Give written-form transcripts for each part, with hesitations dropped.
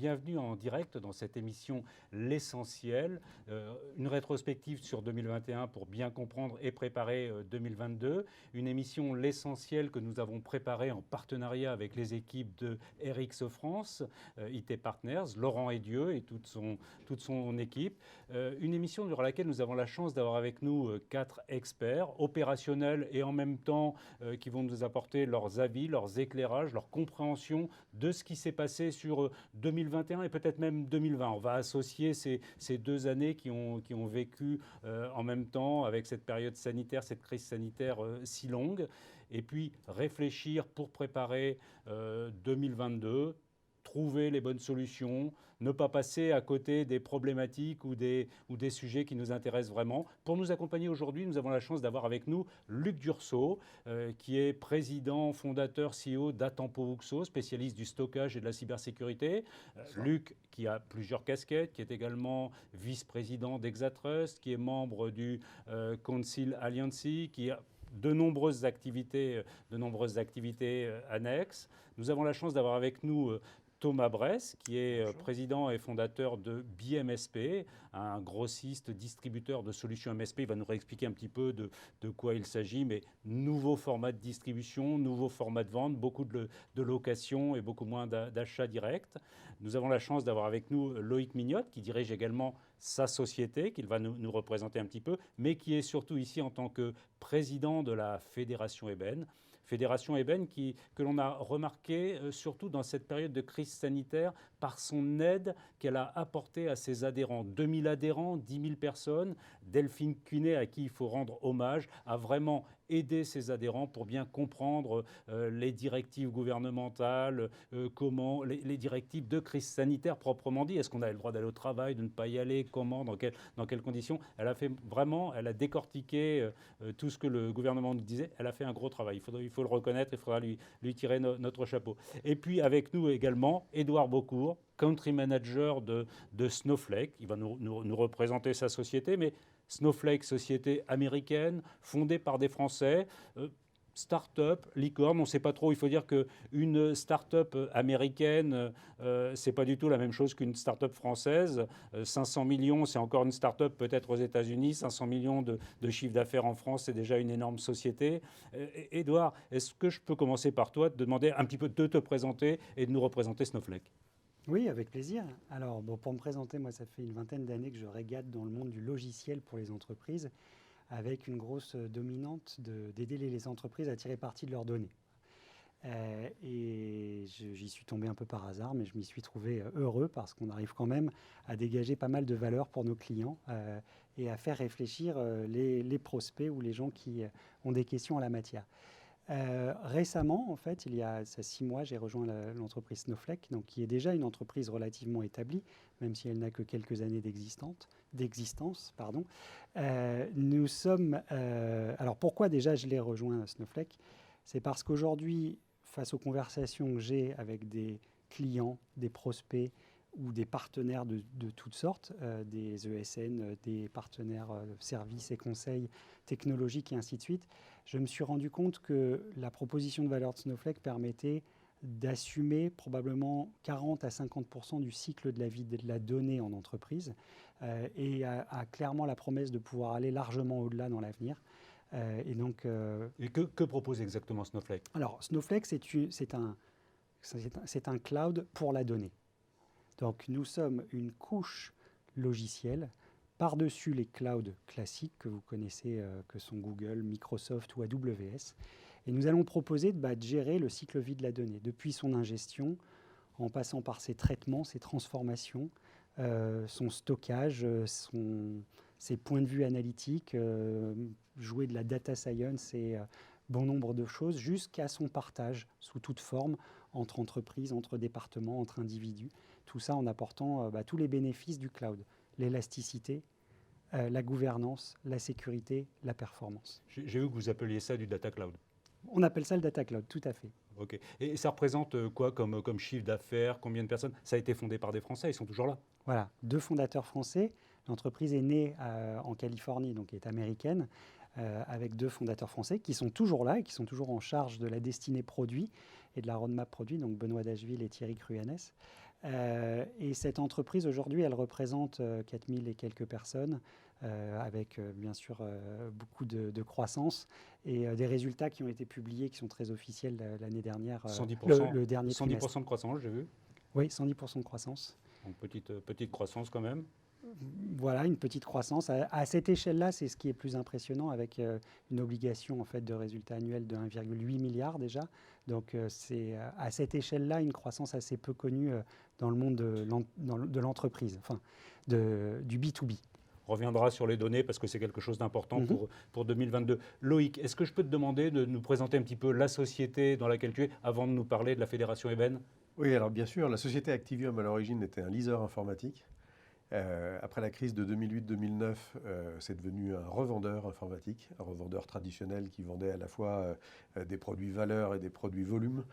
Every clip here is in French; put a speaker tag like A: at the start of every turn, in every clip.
A: bienvenue en direct dans cette émission L'Essentiel, une rétrospective sur 2021 pour bien comprendre et préparer 2022. Une émission L'Essentiel que nous avons préparée en partenariat avec les équipes de RX France, IT Partners, Laurent Edieu et toute son équipe. Une émission durant laquelle nous avons la chance d'avoir avec nous 4 experts opérationnels et en même temps qui vont nous apporter leurs avis, leurs éclairages, leur compréhension de ce qui s'est passé sur 2021 et peut-être même 2020. On va associer ces 2 années qui ont vécu en même temps avec cette période sanitaire, cette crise sanitaire si longue, et puis réfléchir pour préparer 2022, trouver les bonnes solutions, ne pas passer à côté des problématiques ou des sujets qui nous intéressent vraiment. Pour nous accompagner aujourd'hui, nous avons la chance d'avoir avec nous Luc Dursault, qui est président, fondateur, CEO d'Atempo Uxo, spécialiste du stockage et de la cybersécurité. Luc, qui a plusieurs casquettes, qui est également vice-président d'Exatrust, qui est membre du Council Alliance, qui a de nombreuses activités annexes. Nous avons la chance d'avoir avec nous Thomas Bress, qui est président et fondateur de BMSP, un grossiste distributeur de solutions MSP. Il va nous réexpliquer un petit peu de quoi il s'agit, mais nouveau format de distribution, nouveau format de vente, beaucoup de location et beaucoup moins d'achats directs. Nous avons la chance d'avoir avec nous Loïc Mignotte, qui dirige également sa société, qu'il va nous représenter un petit peu, mais qui est surtout ici en tant que président de la Fédération Ébène. Fédération Ébène que l'on a remarqué surtout dans cette période de crise sanitaire par son aide qu'elle a apportée à ses adhérents. 2000 adhérents, 10 000 personnes. Delphine Cunet, à qui il faut rendre hommage, a vraiment aidé ses adhérents pour bien comprendre les directives gouvernementales, comment les directives de crise sanitaire proprement dit. Est-ce qu'on a le droit d'aller au travail, de ne pas y aller, comment, dans quelles conditions. Elle a décortiqué tout ce que le gouvernement nous disait. Elle a fait un gros travail. Il faut le reconnaître, il faudra lui tirer notre chapeau. Et puis avec nous également, Édouard Beaucourt, country manager de Snowflake. Il va nous représenter sa société, mais Snowflake, société américaine, fondée par des Français, start-up, licorne, on ne sait pas trop. Il faut dire qu'une start-up américaine, c'est pas du tout la même chose qu'une start-up française. 500 millions, c'est encore une start-up peut-être aux États-Unis. 500 millions de chiffre d'affaires en France, c'est déjà une énorme société. Édouard, est-ce que je peux commencer par toi, te demander un petit peu de te présenter et de nous représenter Snowflake ?
B: Oui, avec plaisir. Alors, pour me présenter, moi, ça fait une vingtaine d'années que je régate dans le monde du logiciel pour les entreprises, avec une grosse dominante d'aider les entreprises à tirer parti de leurs données. Et j'y suis tombé un peu par hasard, mais je m'y suis trouvé heureux parce qu'on arrive quand même à dégager pas mal de valeur pour nos clients et à faire réfléchir les prospects ou les gens qui ont des questions en la matière. Récemment, en fait, il y a 6 mois, j'ai rejoint l'entreprise Snowflake, donc, qui est déjà une entreprise relativement établie, même si elle n'a que quelques années d'existence. Nous sommes... alors pourquoi déjà je l'ai rejoint Snowflake ? C'est parce qu'aujourd'hui, face aux conversations que j'ai avec des clients, des prospects ou des partenaires de toutes sortes, des ESN, des partenaires services et conseils technologiques et ainsi de suite, je me suis rendu compte que la proposition de valeur de Snowflake permettait d'assumer probablement 40 à 50% du cycle de la vie de la donnée en entreprise et a clairement la promesse de pouvoir aller largement au-delà dans l'avenir.
A: Et que propose exactement Snowflake ?
B: Alors, Snowflake, c'est un cloud pour la donnée. Donc, nous sommes une couche logicielle par-dessus les clouds classiques que vous connaissez, que sont Google, Microsoft ou AWS. Et nous allons proposer de gérer le cycle vie de la donnée, depuis son ingestion, en passant par ses traitements, ses transformations, son stockage, ses points de vue analytiques, jouer de la data science et bon nombre de choses, jusqu'à son partage sous toute forme entre entreprises, entre départements, entre individus. Tout ça en apportant tous les bénéfices du cloud. L'élasticité, la gouvernance, la sécurité, la performance.
A: J'ai vu que vous appeliez ça du data cloud.
B: On appelle ça le data cloud, tout à fait.
A: Ok. Et ça représente quoi comme chiffre d'affaires ? Combien de personnes ? Ça a été fondé par des Français, ils sont toujours là ?
B: Voilà, 2 fondateurs français. L'entreprise est née en Californie, donc est américaine, avec 2 fondateurs français qui sont toujours là et qui sont toujours en charge de la destinée produit et de la roadmap produit, donc Benoît Dacheville et Thierry Cruanès. Et cette entreprise, aujourd'hui, elle représente 4000 et quelques personnes, avec bien sûr beaucoup de croissance et des résultats qui ont été publiés, qui sont très officiels l'année dernière,
A: 110%,
B: le dernier
A: 110%
B: trimestre.
A: de croissance, j'ai vu.
B: Oui, 110% de croissance.
A: Donc petite croissance quand même.
B: Voilà, une petite croissance. À cette échelle-là, c'est ce qui est plus impressionnant, avec une obligation en fait, de résultat annuel de 1,8 milliard déjà. Donc c'est à cette échelle-là une croissance assez peu connue dans le monde de l'entreprise, enfin du B2B.
A: On reviendra sur les données parce que c'est quelque chose d'important
B: Mhm.
A: pour 2022. Loïc, est-ce que je peux te demander de nous présenter un petit peu la société dans laquelle tu es avant de nous parler de la Fédération Eben?
C: Oui, alors bien sûr, la société Activium à l'origine était un leaser informatique. Après la crise de 2008-2009, c'est devenu un revendeur informatique, un revendeur traditionnel qui vendait à la fois des produits valeurs et des produits volume,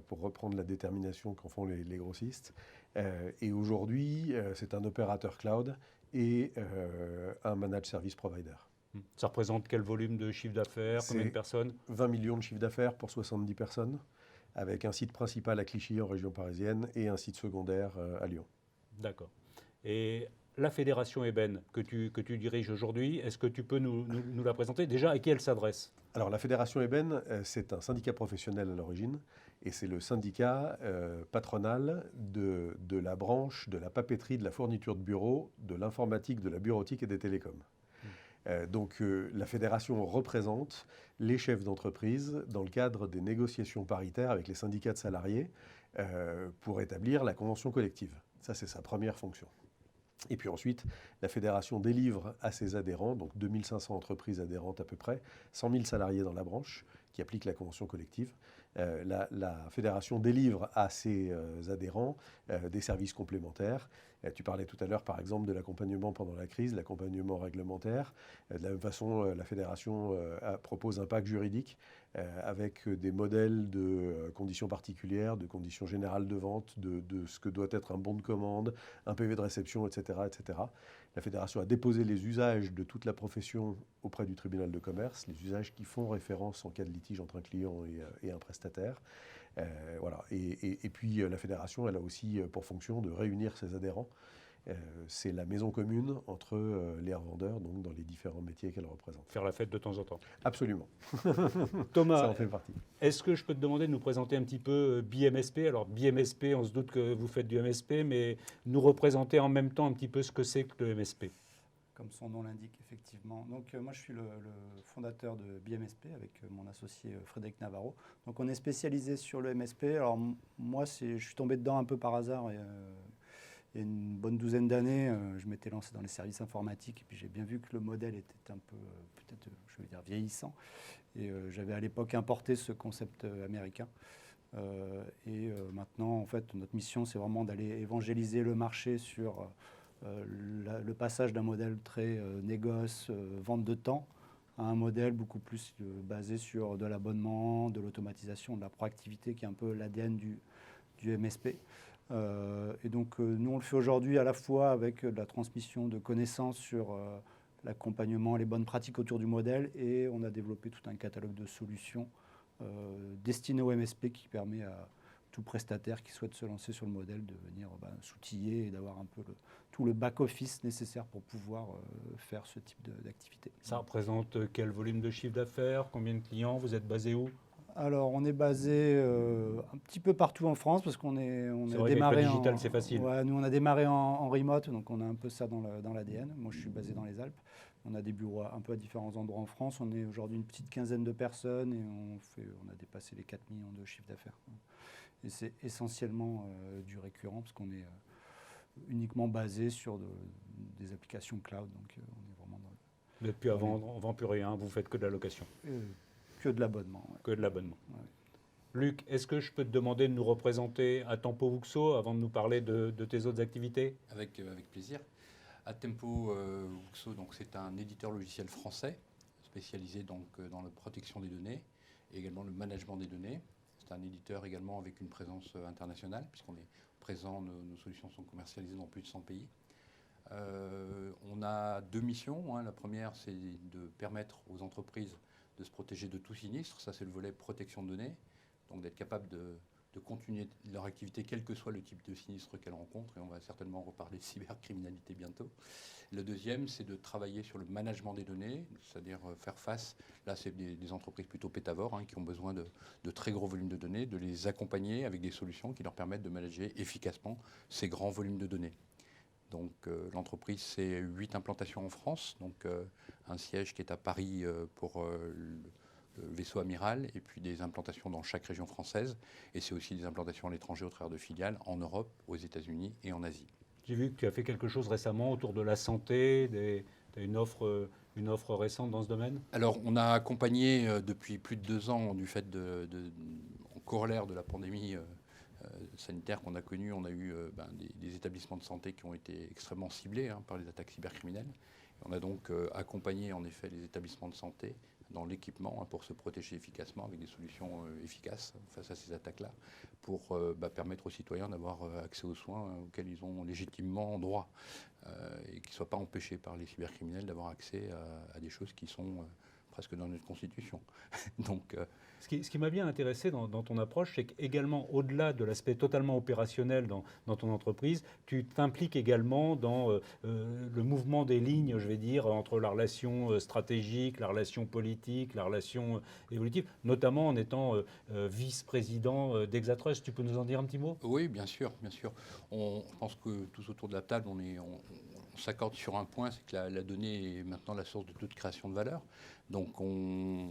C: pour reprendre la détermination qu'en font les grossistes. Et aujourd'hui, c'est un opérateur cloud et un managed service provider.
A: Ça représente quel volume de chiffre d'affaires? Combien de
C: C'est
A: personnes?
C: 20 millions de chiffre d'affaires pour 70 personnes, avec un site principal à Clichy en région parisienne et un site secondaire à Lyon.
A: D'accord. Et la Fédération Eben que tu diriges aujourd'hui, est-ce que tu peux nous la présenter? Déjà, à qui elle s'adresse?
C: Alors la Fédération Eben, c'est un syndicat professionnel à l'origine, et c'est le syndicat patronal de la branche de la papeterie, de la fourniture de bureaux, de l'informatique, de la bureautique et des télécoms. Donc la fédération représente les chefs d'entreprise dans le cadre des négociations paritaires avec les syndicats de salariés pour établir la convention collective. Ça, c'est sa première fonction. Et puis ensuite, la fédération délivre à ses adhérents, donc 2500 entreprises adhérentes à peu près, 100 000 salariés dans la branche qui appliquent la convention collective. La fédération délivre à ses adhérents des services complémentaires. Tu parlais tout à l'heure, par exemple, de l'accompagnement pendant la crise, l'accompagnement réglementaire. De la même façon, la fédération propose un pack juridique avec des modèles de conditions particulières, de conditions générales de vente, de ce que doit être un bon de commande, un PV de réception, etc., etc. La fédération a déposé les usages de toute la profession auprès du tribunal de commerce, les usages qui font référence en cas de litige entre un client et un prestataire. Voilà. Et puis la fédération, elle a aussi pour fonction de réunir ses adhérents. C'est la maison commune entre les revendeurs, donc dans les différents métiers qu'elle représente.
A: Faire la fête de temps en temps.
C: Absolument.
A: Thomas,
C: ça en fait partie.
A: Est-ce que je peux te demander de nous présenter un petit peu BMSP? Alors BMSP, on se doute que vous faites du MSP, mais nous représenter en même temps un petit peu ce que c'est que le MSP.
D: Comme son nom l'indique, effectivement. Donc moi, je suis le fondateur de BMSP avec mon associé Frédéric Navarro. Donc on est spécialisé sur le MSP. Alors moi, je suis tombé dedans un peu par hasard. Il y a une bonne douzaine d'années, je m'étais lancé dans les services informatiques et puis j'ai bien vu que le modèle était un peu, peut-être, je veux dire, vieillissant. Et j'avais à l'époque importé ce concept américain. Maintenant, en fait, notre mission, c'est vraiment d'aller évangéliser le marché sur le passage d'un modèle très négoce, vente de temps, à un modèle beaucoup plus basé sur de l'abonnement, de l'automatisation, de la proactivité, qui est un peu l'ADN du MSP. Et donc, nous, on le fait aujourd'hui à la fois avec de la transmission de connaissances sur l'accompagnement, les bonnes pratiques autour du modèle, et on a développé tout un catalogue de solutions destinées au MSP qui permet à tout prestataire qui souhaite se lancer sur le modèle de venir s'outiller et d'avoir un peu tout le back-office nécessaire pour pouvoir faire ce type d'activité.
A: Ça représente quel volume de chiffre d'affaires? Combien de clients? Vous êtes basé où?
D: Alors, on est basé un petit peu partout en France parce qu'on
A: a démarré digital, c'est facile.
D: Ouais, nous, on a démarré en remote, donc on a un peu ça dans l'ADN. Moi, je suis basé dans les Alpes. On a des bureaux un peu à différents endroits en France. On est aujourd'hui une petite quinzaine de personnes et on a dépassé les 4 millions de chiffre d'affaires. Et c'est essentiellement du récurrent parce qu'on est uniquement basé sur des applications cloud. Donc, on est vraiment dans
A: Vous n'êtes plus à vendre, on ne vend plus rien, vous faites que de la location.
D: Que de l'abonnement. Ouais.
A: Que de l'abonnement.
D: Ouais.
A: Luc, est-ce que je peux te demander de nous représenter à Tempo Vuxo avant de nous parler de tes autres activités?
E: Avec plaisir. Tempo Vuxo, donc c'est un éditeur logiciel français spécialisé donc dans la protection des données et également le management des données. C'est un éditeur également avec une présence internationale puisqu'on est présent, nos solutions sont commercialisées dans plus de 100 pays. On a deux missions. La première, c'est de permettre aux entreprises de se protéger de tout sinistre. Ça, c'est le volet protection de données. Donc d'être capable de de continuer leur activité, quel que soit le type de sinistre qu'elles rencontrent, et on va certainement reparler de cybercriminalité bientôt. Le deuxième, c'est de travailler sur le management des données, c'est-à-dire faire face, là c'est des entreprises plutôt pétavores qui ont besoin de très gros volumes de données, de les accompagner avec des solutions qui leur permettent de manager efficacement ces grands volumes de données. Donc l'entreprise, c'est 8 implantations en France, donc un siège qui est à Paris pour le vaisseau amiral, et puis des implantations dans chaque région française, et c'est aussi des implantations à l'étranger au travers de filiales en Europe, aux États-Unis et en Asie.
A: J'ai vu que tu as fait quelque chose récemment autour de la santé, tu as une offre récente dans ce domaine?
E: Alors, on a accompagné depuis plus de 2 ans, du fait en corollaire de la pandémie sanitaire qu'on a connue, on a eu des établissements de santé qui ont été extrêmement ciblés par les attaques cybercriminelles. On a donc accompagné en effet les établissements de santé dans l'équipement pour se protéger efficacement avec des solutions efficaces face à ces attaques-là, pour permettre aux citoyens d'avoir accès aux soins auxquels ils ont légitimement droit et qu'ils ne soient pas empêchés par les cybercriminels d'avoir accès à des choses qui sont presque dans notre constitution. Donc,
A: ce qui m'a bien intéressé dans ton approche, c'est qu'également, au-delà de l'aspect totalement opérationnel dans ton entreprise, tu t'impliques également dans le mouvement des lignes, je vais dire, entre la relation stratégique, la relation politique, la relation évolutive, notamment en étant vice-président d'Exatrust. Tu peux nous en dire un petit mot?
E: Oui, bien sûr, bien sûr. Je pense que tous autour de la table, on s'accorde sur un point, c'est que la donnée est maintenant la source de toute création de valeur. Donc, en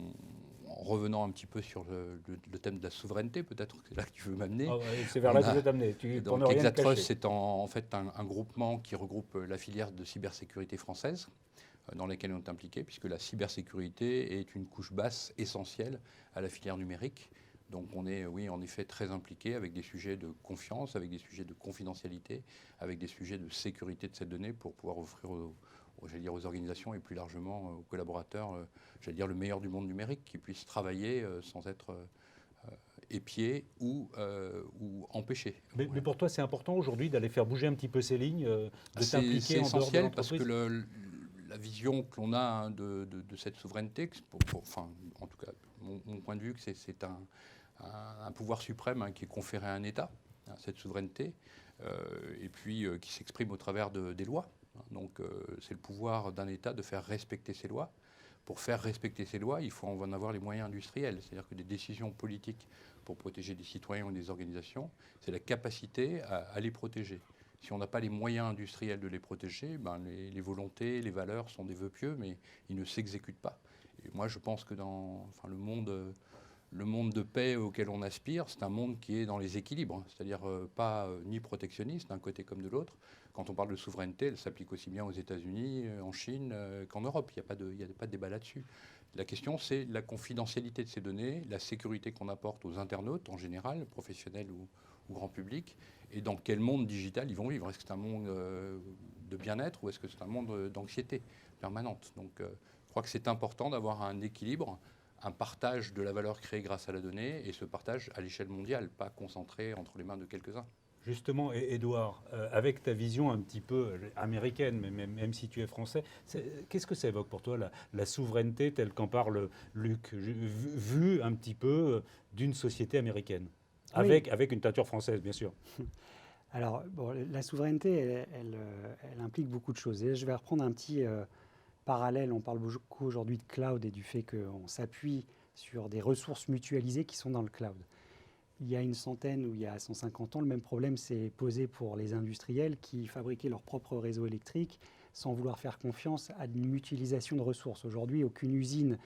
E: revenant un petit peu sur le thème de la souveraineté, peut-être que c'est là que tu veux m'amener.
A: Ah ouais, c'est vers là que je veux t'amener.
E: Donc, Exatrust, c'est en fait un groupement qui regroupe la filière de cybersécurité française, dans laquelle on est impliqué, puisque la cybersécurité est une couche basse essentielle à la filière numérique. Donc on est, oui, en effet, très impliqué avec des sujets de confiance, avec des sujets de confidentialité, avec des sujets de sécurité de ces données pour pouvoir offrir aux organisations et plus largement aux collaborateurs, le meilleur du monde numérique, qui puissent travailler sans être épiés ou empêchés.
A: Mais pour toi, c'est important aujourd'hui d'aller faire bouger un petit peu ces lignes, de t'impliquer en dehors de l'entreprise?
E: C'est essentiel parce que la vision que l'on a de cette souveraineté, en tout cas, mon point de vue, c'est un pouvoir suprême qui est conféré à un État, cette souveraineté, et puis qui s'exprime au travers des lois. Donc c'est le pouvoir d'un État de faire respecter ses lois. Pour faire respecter ces lois, il faut en avoir les moyens industriels. C'est-à-dire que des décisions politiques pour protéger des citoyens ou des organisations, c'est la capacité à les protéger. Si on n'a pas les moyens industriels de les protéger, les volontés, les valeurs sont des vœux pieux, mais ils ne s'exécutent pas. Et moi, je pense que dans le monde de paix auquel on aspire, c'est un monde qui est dans les équilibres, c'est-à-dire pas ni protectionniste d'un côté comme de l'autre. Quand on parle de souveraineté, elle s'applique aussi bien aux États-Unis, en Chine qu'en Europe. Il n'y a pas de débat là-dessus. La question, c'est la confidentialité de ces données, la sécurité qu'on apporte aux internautes en général, professionnels ou grand public, et dans quel monde digital ils vont vivre. Est-ce que c'est un monde de bien-être ou est-ce que c'est un monde d'anxiété permanente? Donc je crois que c'est important d'avoir un équilibre, un partage de la valeur créée grâce à la donnée, et ce partage à l'échelle mondiale, pas concentré entre les mains de quelques-uns.
A: Justement, Édouard, avec ta vision un petit peu américaine, mais même si tu es français, qu'est-ce que ça évoque pour toi, la souveraineté telle qu'en parle Luc, vue un petit peu d'une société américaine,
B: oui,
A: avec une teinture française, bien sûr?
B: Alors, la souveraineté, elle implique beaucoup de choses. Et je vais reprendre un petit parallèle. On parle beaucoup aujourd'hui de cloud et du fait qu'on s'appuie sur des ressources mutualisées qui sont dans le cloud. Il y a une centaine ou il y a 150 ans, le même problème s'est posé pour les industriels qui fabriquaient leur propre réseau électrique sans vouloir faire confiance à une mutualisation de ressources. Aujourd'hui, aucune usine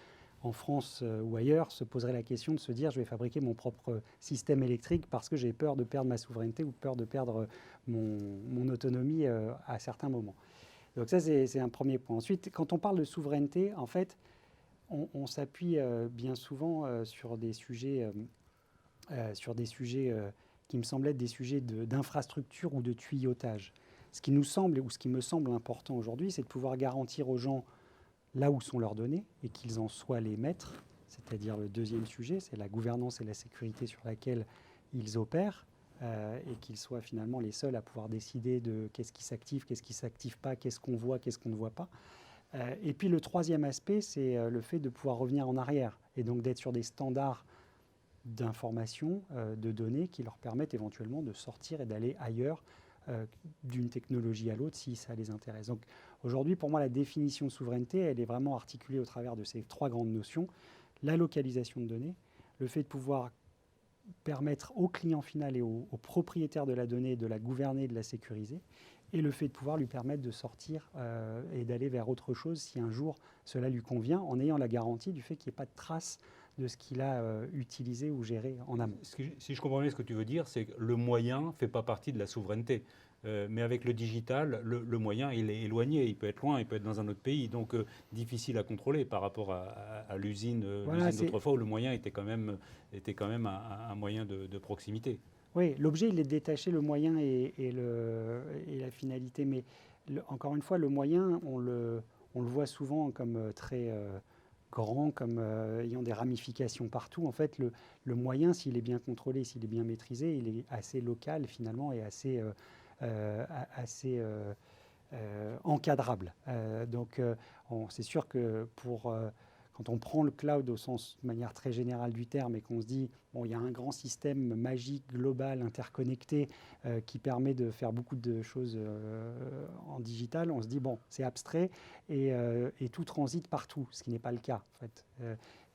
B: en France ou ailleurs se poserait la question de se dire je vais fabriquer mon propre système électrique parce que j'ai peur de perdre ma souveraineté ou peur de perdre mon autonomie à certains moments. Donc ça, c'est un premier point. Ensuite, quand on parle de souveraineté, en fait, on s'appuie bien souvent sur des sujets qui me semblent être des sujets d'infrastructure ou de tuyautage. Ce qui nous semble, ou ce qui me semble important aujourd'hui, c'est de pouvoir garantir aux gens là où sont leurs données et qu'ils en soient les maîtres. C'est-à-dire le deuxième sujet, c'est la gouvernance et la sécurité sur laquelle ils opèrent et qu'ils soient finalement les seuls à pouvoir décider de qu'est-ce qui s'active pas, qu'est-ce qu'on voit, qu'est-ce qu'on ne voit pas. Et puis le troisième aspect, c'est le fait de pouvoir revenir en arrière et donc d'être sur des standards d'informations, de données qui leur permettent éventuellement de sortir et d'aller ailleurs d'une technologie à l'autre si ça les intéresse. Donc aujourd'hui, pour moi, la définition de souveraineté, elle est vraiment articulée au travers de ces 3 grandes notions. La localisation de données, le fait de pouvoir permettre au client final et au propriétaire de la donnée de la gouverner et de la sécuriser, et le fait de pouvoir lui permettre de sortir et d'aller vers autre chose si un jour cela lui convient, en ayant la garantie du fait qu'il n'y ait pas de trace de ce qu'il a utilisé ou géré en amont.
A: Si je comprends bien ce que tu veux dire, c'est que le moyen ne fait pas partie de la souveraineté. Mais avec le digital, le moyen, il est éloigné, il peut être loin, il peut être dans un autre pays, donc difficile à contrôler par rapport à l'usine d'autrefois où le moyen était quand même un moyen de proximité.
B: Oui, l'objet, il est détaché, le moyen et la finalité, mais encore une fois, le moyen, on le voit souvent comme très grand, comme ayant des ramifications partout. En fait, le moyen, s'il est bien contrôlé, s'il est bien maîtrisé, il est assez local finalement et assez encadrable. Donc, c'est sûr que quand on prend le cloud au sens de manière très générale du terme et qu'on se dit, bon, il y a un grand système magique, global, interconnecté qui permet de faire beaucoup de choses en digital, on se dit, bon, c'est abstrait et tout transite partout, ce qui n'est pas le cas, en fait.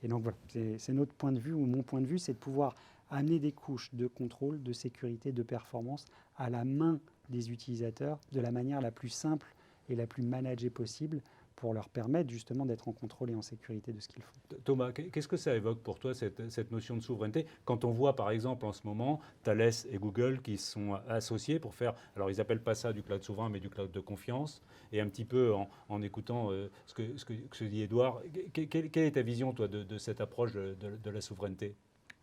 B: Et donc, voilà, c'est notre point de vue, ou mon point de vue, c'est de pouvoir amener des couches de contrôle, de sécurité, de performance à la main des utilisateurs de la manière la plus simple et la plus managée possible pour leur permettre justement d'être en contrôle et en sécurité de ce qu'ils font.
A: Thomas, qu'est-ce que ça évoque pour toi, cette notion de souveraineté, quand on voit par exemple en ce moment Thales et Google qui sont associés pour faire, alors ils n'appellent pas ça du cloud souverain, mais du cloud de confiance, et un petit peu en écoutant ce que dit Édouard, quelle est ta vision, toi, de cette approche de la souveraineté ?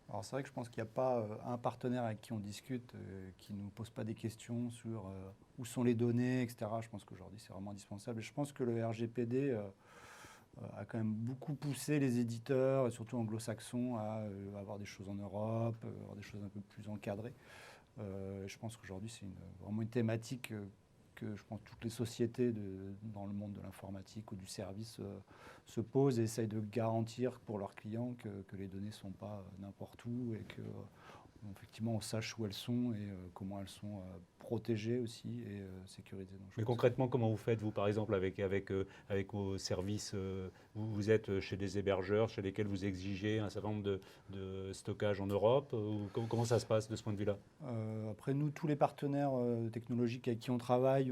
D: Alors c'est vrai que je pense qu'il n'y a pas un partenaire avec qui on discute qui ne nous pose pas des questions sur où sont les données, etc. Je pense qu'aujourd'hui c'est vraiment indispensable. Et je pense que le RGPD a quand même beaucoup poussé les éditeurs, et surtout anglo-saxons, à avoir des choses en Europe, avoir des choses un peu plus encadrées. Je pense qu'aujourd'hui c'est vraiment une thématique que je pense toutes les sociétés dans le monde de l'informatique ou du service se posent et essayent de garantir pour leurs clients que les données ne sont pas n'importe où et que effectivement on sache où elles sont et comment elles sont protégées aussi et sécurisées. Donc,
A: mais concrètement, comment vous faites, vous, par exemple, avec vos services vous êtes chez des hébergeurs chez lesquels vous exigez un certain nombre de stockage en Europe ou comment ça se passe de ce point de vue-là ?
D: Après, nous, tous les partenaires technologiques avec qui on travaille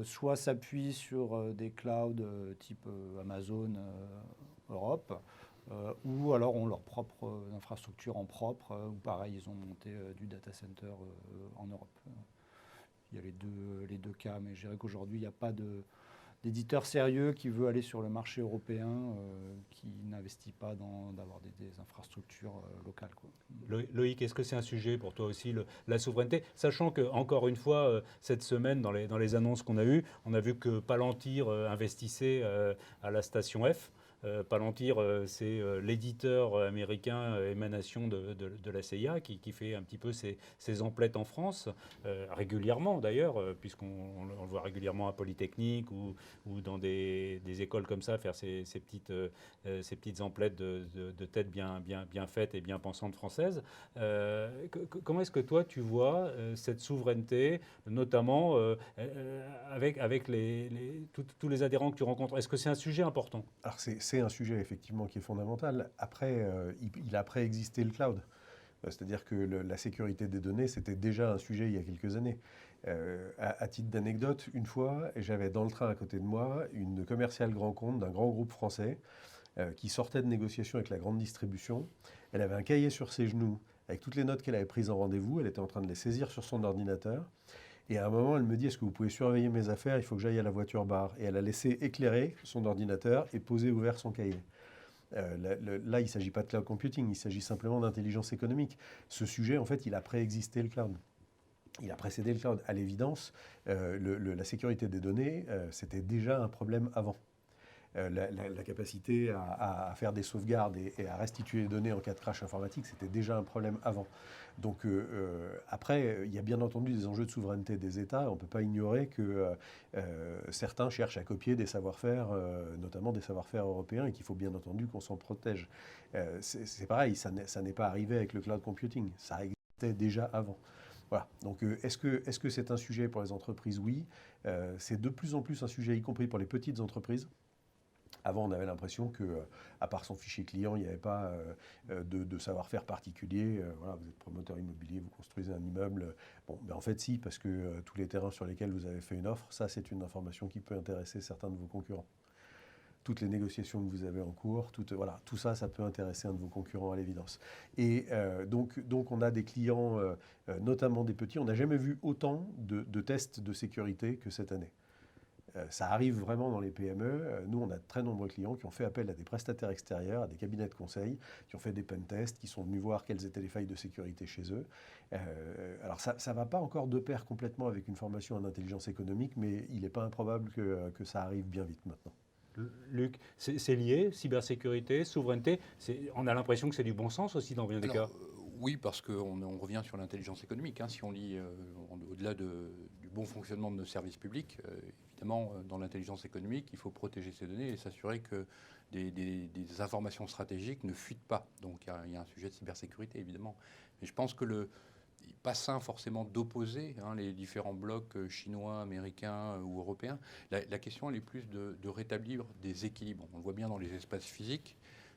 D: soit s'appuient sur des clouds type Amazon Europe, ou alors ont leur propre infrastructure en propre, ou pareil, ils ont monté du data center en Europe. Il y a les deux cas, mais je dirais qu'aujourd'hui, il n'y a pas d'éditeur sérieux qui veut aller sur le marché européen, qui n'investit pas d'avoir des infrastructures locales, quoi.
A: Loïc, est-ce que c'est un sujet pour toi aussi, la souveraineté ? Sachant que, encore une fois, cette semaine, dans les annonces qu'on a eues, on a vu que Palantir investissait à la station F. Palantir, c'est l'éditeur américain émanation de la CIA qui fait un petit peu ses emplettes en France, régulièrement d'ailleurs, puisqu'on le voit régulièrement à Polytechnique ou dans des écoles comme ça, faire ces petites emplettes de tête bien faites et bien pensantes françaises. Comment est-ce que toi, tu vois cette souveraineté, notamment avec tous les adhérents que tu rencontres ? Est-ce que c'est un sujet important ?
C: Alors c'est un sujet effectivement qui est fondamental. Après, il a préexisté le cloud. C'est-à-dire que la sécurité des données, c'était déjà un sujet il y a quelques années. À titre d'anecdote, une fois, j'avais dans le train à côté de moi une commerciale grand compte d'un grand groupe français qui sortait de négociations avec la grande distribution. Elle avait un cahier sur ses genoux avec toutes les notes qu'elle avait prises en rendez-vous. Elle était en train de les saisir sur son ordinateur. Et à un moment, elle me dit, est-ce que vous pouvez surveiller mes affaires ? Il faut que j'aille à la voiture bar. Et elle a laissé éclairer son ordinateur et poser ouvert son cahier. Là, il ne s'agit pas de cloud computing, il s'agit simplement d'intelligence économique. Ce sujet, en fait, il a préexisté le cloud. Il a précédé le cloud. À l'évidence, la sécurité des données, c'était déjà un problème avant. la capacité à faire des sauvegardes et à restituer les données en cas de crash informatique, c'était déjà un problème avant. Donc après, il y a bien entendu des enjeux de souveraineté des États. On ne peut pas ignorer que certains cherchent à copier des savoir-faire, notamment des savoir-faire européens, et qu'il faut bien entendu qu'on s'en protège. C'est pareil, ça n'est pas arrivé avec le cloud computing. Ça existait déjà avant. Voilà. Donc, est-ce que c'est un sujet pour les entreprises? Oui. C'est de plus en plus un sujet, y compris pour les petites entreprises. Avant, on avait l'impression qu'à part son fichier client, il n'y avait pas de savoir-faire particulier. Voilà, vous êtes promoteur immobilier, vous construisez un immeuble. Bon, ben en fait, si, parce que tous les terrains sur lesquels vous avez fait une offre, ça, c'est une information qui peut intéresser certains de vos concurrents. Toutes les négociations que vous avez en cours, tout ça, ça peut intéresser un de vos concurrents à l'évidence. Et donc, on a des clients, notamment des petits. On n'a jamais vu autant de tests de sécurité que cette année. Ça arrive vraiment dans les PME. Nous, on a de très nombreux clients qui ont fait appel à des prestataires extérieurs, à des cabinets de conseil, qui ont fait des pen tests, qui sont venus voir quelles étaient les failles de sécurité chez eux. Alors, ça ne va pas encore de pair complètement avec une formation en intelligence économique, mais il n'est pas improbable que ça arrive bien vite maintenant.
A: Luc, c'est lié, cybersécurité, souveraineté. On a l'impression que c'est du bon sens aussi dans bien des cas.
E: Oui, parce qu'on revient sur l'intelligence économique. Si on lit au-delà du bon fonctionnement de nos services publics, évidemment, dans l'intelligence économique, il faut protéger ces données et s'assurer que des informations stratégiques ne fuitent pas. Donc il y a un sujet de cybersécurité, évidemment. Mais je pense que pas sain forcément d'opposer les différents blocs chinois, américains ou européens. La question, elle est plus de rétablir des équilibres. On le voit bien dans les espaces physiques.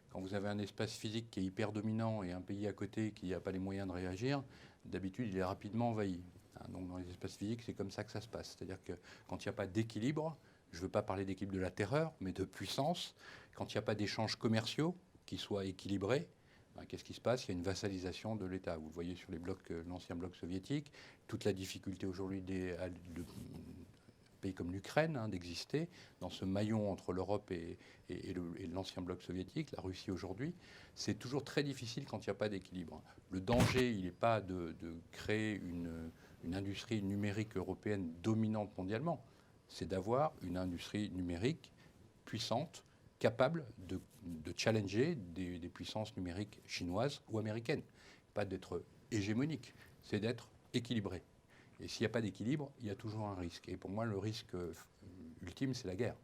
E: Quand vous avez un espace physique qui est hyper dominant et un pays à côté qui n'a pas les moyens de réagir, d'habitude, il est rapidement envahi. Donc dans les espaces physiques, c'est comme ça que ça se passe. C'est-à-dire que quand il n'y a pas d'équilibre, je ne veux pas parler d'équilibre de la terreur, mais de puissance, quand il n'y a pas d'échanges commerciaux qui soient équilibrés, qu'est-ce qui se passe? Il y a une vassalisation de l'État. Vous le voyez sur l'ancien bloc soviétique, toute la difficulté aujourd'hui de pays comme l'Ukraine d'exister dans ce maillon entre l'Europe et l'ancien bloc soviétique, la Russie aujourd'hui. C'est toujours très difficile quand il n'y a pas d'équilibre. Le danger, il n'est pas de créer une industrie numérique européenne dominante mondialement, c'est d'avoir une industrie numérique puissante, capable de challenger des puissances numériques chinoises ou américaines. Pas d'être hégémonique, c'est d'être équilibré. Et s'il n'y a pas d'équilibre, il y a toujours un risque. Et pour moi, le risque ultime, c'est la guerre.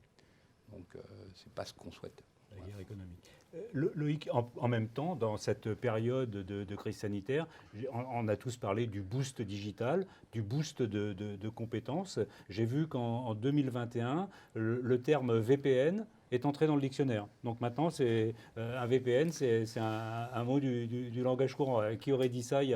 E: Donc, ce n'est pas ce qu'on souhaite.
A: La guerre économique. Loïc, en même temps, dans cette période de crise sanitaire, on a tous parlé du boost digital, du boost de compétences. J'ai vu qu'en 2021, le terme VPN est entré dans le dictionnaire. Donc maintenant, un VPN, c'est un mot du langage courant. Qui aurait dit ça il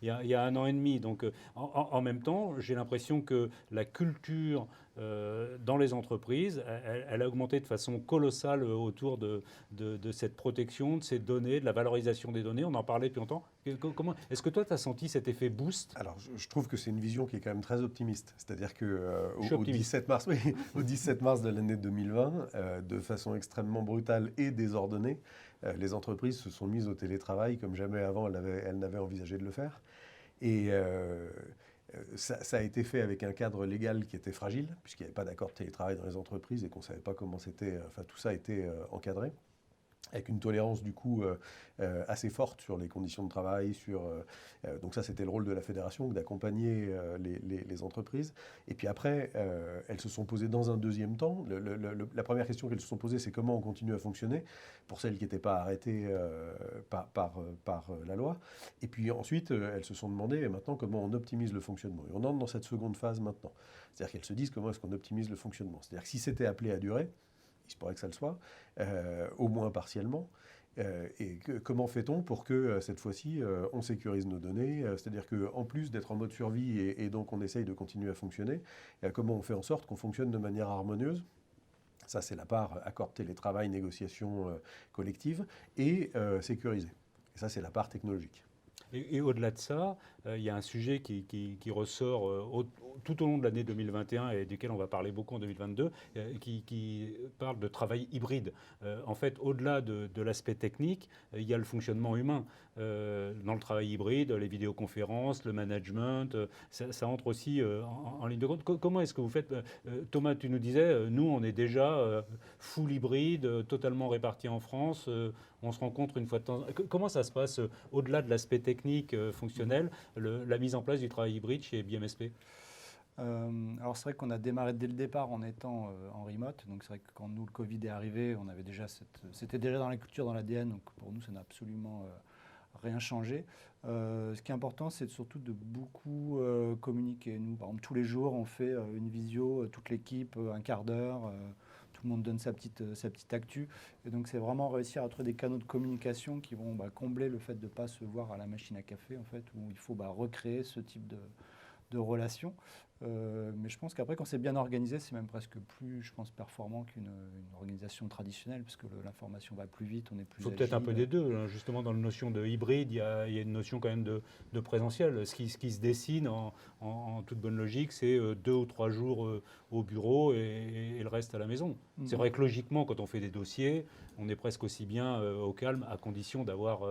A: y a 1 an et demi? Donc en même temps, j'ai l'impression que la culture dans les entreprises, elle a augmenté de façon colossale autour de cette protection, de ces données, de la valorisation des données. On en parlait depuis longtemps. Est-ce que toi, tu as senti cet effet boost?
C: Alors, je trouve que c'est une vision qui est quand même très optimiste. C'est-à-dire qu'au 17 mars, au 17 mars de l'année 2020, de façon extrêmement brutale et désordonnée, les entreprises se sont mises au télétravail comme jamais avant elles n'avaient envisagé de le faire. Et ça a été fait avec un cadre légal qui était fragile, puisqu'il n'y avait pas d'accord de télétravail dans les entreprises et qu'on ne savait pas comment c'était. Enfin, tout ça a été encadré, avec une tolérance du coup assez forte sur les conditions de travail. Donc ça, c'était le rôle de la fédération, d'accompagner les entreprises. Et puis après, elles se sont posées dans un deuxième temps. La première question qu'elles se sont posées, c'est comment on continue à fonctionner pour celles qui n'étaient pas arrêtées par la loi. Et puis ensuite, elles se sont demandé, et maintenant, comment on optimise le fonctionnement. Et on entre dans cette seconde phase maintenant. C'est-à-dire qu'elles se disent comment est-ce qu'on optimise le fonctionnement. C'est-à-dire que si c'était appelé à durer, il se pourrait que ça le soit, au moins partiellement. Et comment fait-on pour que cette fois-ci, on sécurise nos données? C'est-à-dire qu'en plus d'être en mode survie et donc on essaye de continuer à fonctionner, comment on fait en sorte qu'on fonctionne de manière harmonieuse? Ça, c'est la part accord télétravail, négociation collective et sécurisée. Et ça, c'est la part technologique.
A: Et au-delà de ça, il y a un sujet qui ressort tout au long de l'année 2021 et duquel on va parler beaucoup en 2022, qui parle de travail hybride. En fait, au-delà de l'aspect technique, il y a le fonctionnement humain. Dans le travail hybride, les vidéoconférences, le management, ça entre aussi en ligne de compte. Comment est-ce que vous faites Thomas, tu nous disais, nous, on est déjà full hybride, totalement répartis en France. On se rencontre une fois de temps. Comment ça se passe au-delà de l'aspect technique fonctionnel, la mise en place du travail hybride chez BMSP?
D: Alors c'est vrai qu'on a démarré dès le départ en étant en remote. Donc c'est vrai que quand nous, le Covid est arrivé, on avait déjà c'était déjà dans la culture, dans l'ADN. Donc pour nous, ça n'a absolument rien changé. Ce qui est important, c'est surtout de beaucoup communiquer. Nous, par exemple, tous les jours, on fait une visio, toute l'équipe, un quart d'heure. Tout le monde donne sa petite actu. Et donc c'est vraiment réussir à trouver des canaux de communication qui vont combler le fait de ne pas se voir à la machine à café, en fait, où il faut recréer ce type de relations. Mais je pense qu'après, quand c'est bien organisé, c'est même presque plus, je pense, performant qu'une organisation traditionnelle, parce que l'information va plus vite, on est plus
A: Il faut
D: agile.
A: peut-être un peu des deux. Hein. Justement, dans la notion de hybride, il y a une notion quand même de présentiel. Ce qui se dessine en toute bonne logique, c'est 2 ou 3 jours au bureau et le reste à la maison. C'est vrai que logiquement, quand on fait des dossiers, on est presque aussi bien au calme, à condition d'avoir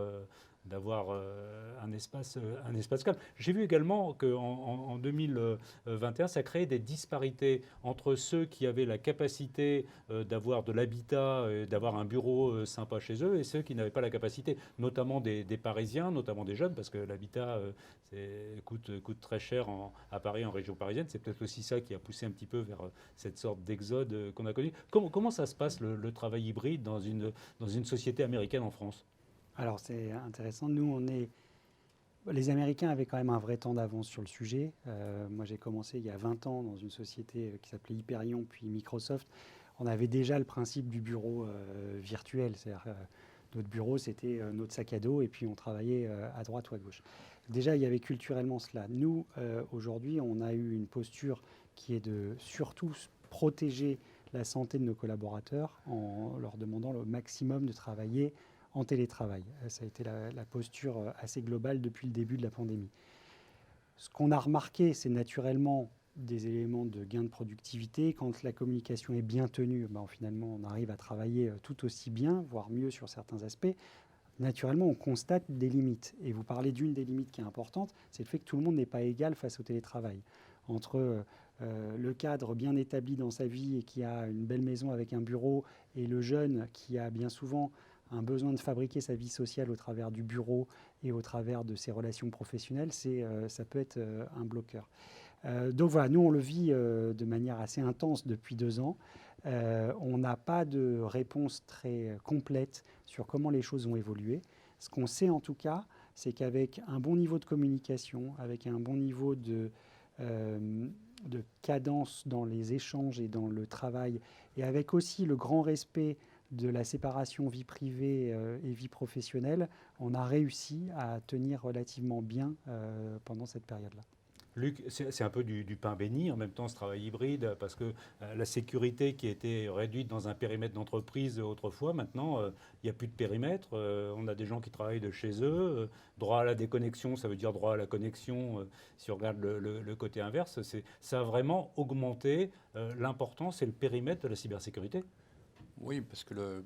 A: un espace calme. J'ai vu également qu'en 2021, ça créait des disparités entre ceux qui avaient la capacité d'avoir de l'habitat, d'avoir un bureau sympa chez eux, et ceux qui n'avaient pas la capacité, notamment des Parisiens, notamment des jeunes, parce que l'habitat coûte très cher à Paris, en région parisienne. C'est peut-être aussi ça qui a poussé un petit peu vers cette sorte d'exode qu'on a connu. Comment ça se passe, le travail hybride dans une société américaine en France?
B: Alors c'est intéressant. Nous, les Américains avaient quand même un vrai temps d'avance sur le sujet. Moi, j'ai commencé il y a 20 ans dans une société qui s'appelait Hyperion, puis Microsoft. On avait déjà le principe du bureau virtuel. C'est-à-dire, notre bureau, c'était notre sac à dos, et puis on travaillait à droite ou à gauche. Déjà, il y avait culturellement cela. Nous, aujourd'hui, on a eu une posture qui est de surtout protéger la santé de nos collaborateurs en leur demandant le maximum de travailler en télétravail. Ça a été la posture assez globale depuis le début de la pandémie. Ce qu'on a remarqué, c'est naturellement des éléments de gain de productivité. Quand la communication est bien tenue, finalement, on arrive à travailler tout aussi bien, voire mieux sur certains aspects. Naturellement, on constate des limites. Et vous parlez d'une des limites qui est importante, c'est le fait que tout le monde n'est pas égal face au télétravail. Entre le cadre bien établi dans sa vie et qui a une belle maison avec un bureau, et le jeune qui a bien souvent un besoin de fabriquer sa vie sociale au travers du bureau et au travers de ses relations professionnelles, ça peut être un bloqueur. Donc voilà, nous on le vit de manière assez intense depuis 2 ans. On n'a pas de réponse très complète sur comment les choses ont évolué. Ce qu'on sait en tout cas, c'est qu'avec un bon niveau de communication, avec un bon niveau de cadence dans les échanges et dans le travail, et avec aussi le grand respect de la séparation vie privée et vie professionnelle, on a réussi à tenir relativement bien pendant cette période-là.
A: Luc, c'est un peu du pain béni en même temps ce travail hybride, parce que la sécurité qui était réduite dans un périmètre d'entreprise autrefois, maintenant il n'y a plus de périmètre, on a des gens qui travaillent de chez eux, droit à la déconnexion, ça veut dire droit à la connexion, si on regarde le côté inverse, ça a vraiment augmenté l'importance et le périmètre de la cybersécurité.
E: Oui, parce que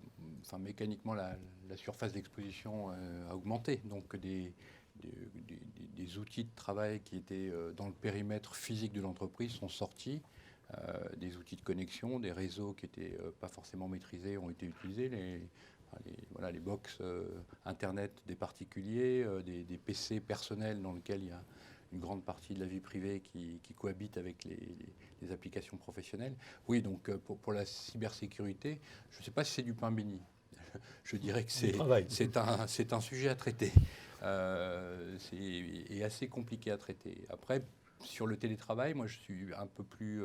E: mécaniquement, la surface d'exposition a augmenté. Donc des outils de travail qui étaient dans le périmètre physique de l'entreprise sont sortis. Des outils de connexion, des réseaux qui n'étaient pas forcément maîtrisés ont été utilisés. Les box Internet des particuliers, des PC personnels dans lesquels il y a une grande partie de la vie privée qui cohabite avec les applications professionnelles. Oui, donc pour la cybersécurité, je ne sais pas si c'est du pain béni. Je dirais que c'est un sujet à traiter. C'est assez compliqué à traiter. Après, sur le télétravail, moi je suis un peu plus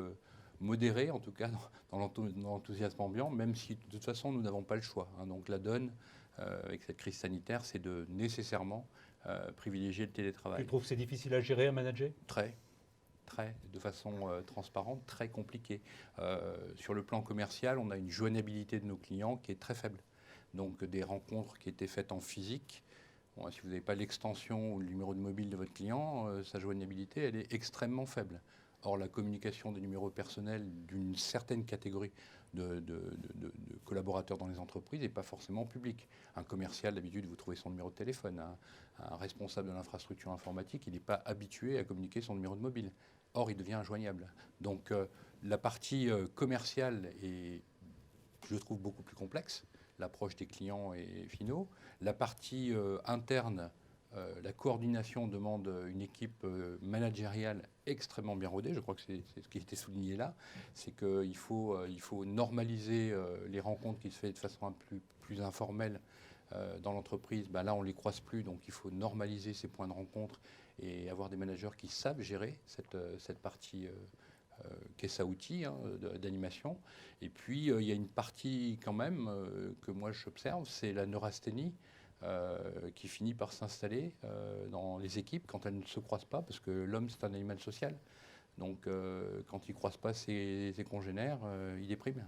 E: modéré, en tout cas dans l'enthousiasme ambiant, même si de toute façon nous n'avons pas le choix. Donc la donne, avec cette crise sanitaire, c'est de nécessairement privilégier le télétravail.
A: Tu trouves que c'est difficile à gérer, à manager ?
E: Très, de façon transparente, très compliqué. Sur le plan commercial, on a une joignabilité de nos clients qui est très faible. Donc des rencontres qui étaient faites en physique, Bon, si vous n'avez pas l'extension ou le numéro de mobile de votre client, sa joignabilité, elle est extrêmement faible. Or, la communication des numéros personnels d'une certaine catégorie de collaborateurs dans les entreprises n'est pas forcément publique. Un commercial, d'habitude, vous trouvez son numéro de téléphone. Un responsable de l'infrastructure informatique, il n'est pas habitué à communiquer son numéro de mobile. Or, il devient injoignable. Donc, la partie commerciale est, je trouve, beaucoup plus complexe, l'approche des clients et finaux. La partie interne, la coordination demande une équipe managériale extrêmement bien rodée. Je crois que c'est ce qui a été souligné là. C'est qu'il faut normaliser les rencontres qui se font de façon plus informelle dans l'entreprise. Ben là, on ne les croise plus, donc il faut normaliser ces points de rencontre et avoir des managers qui savent gérer cette partie caisse à outils d'animation. Et puis, il y a une partie quand même que moi j'observe, c'est la neurasthénie qui finit par s'installer dans les équipes quand elles ne se croisent pas, parce que l'homme, c'est un animal social. Donc, quand il ne croise pas ses congénères, il déprime.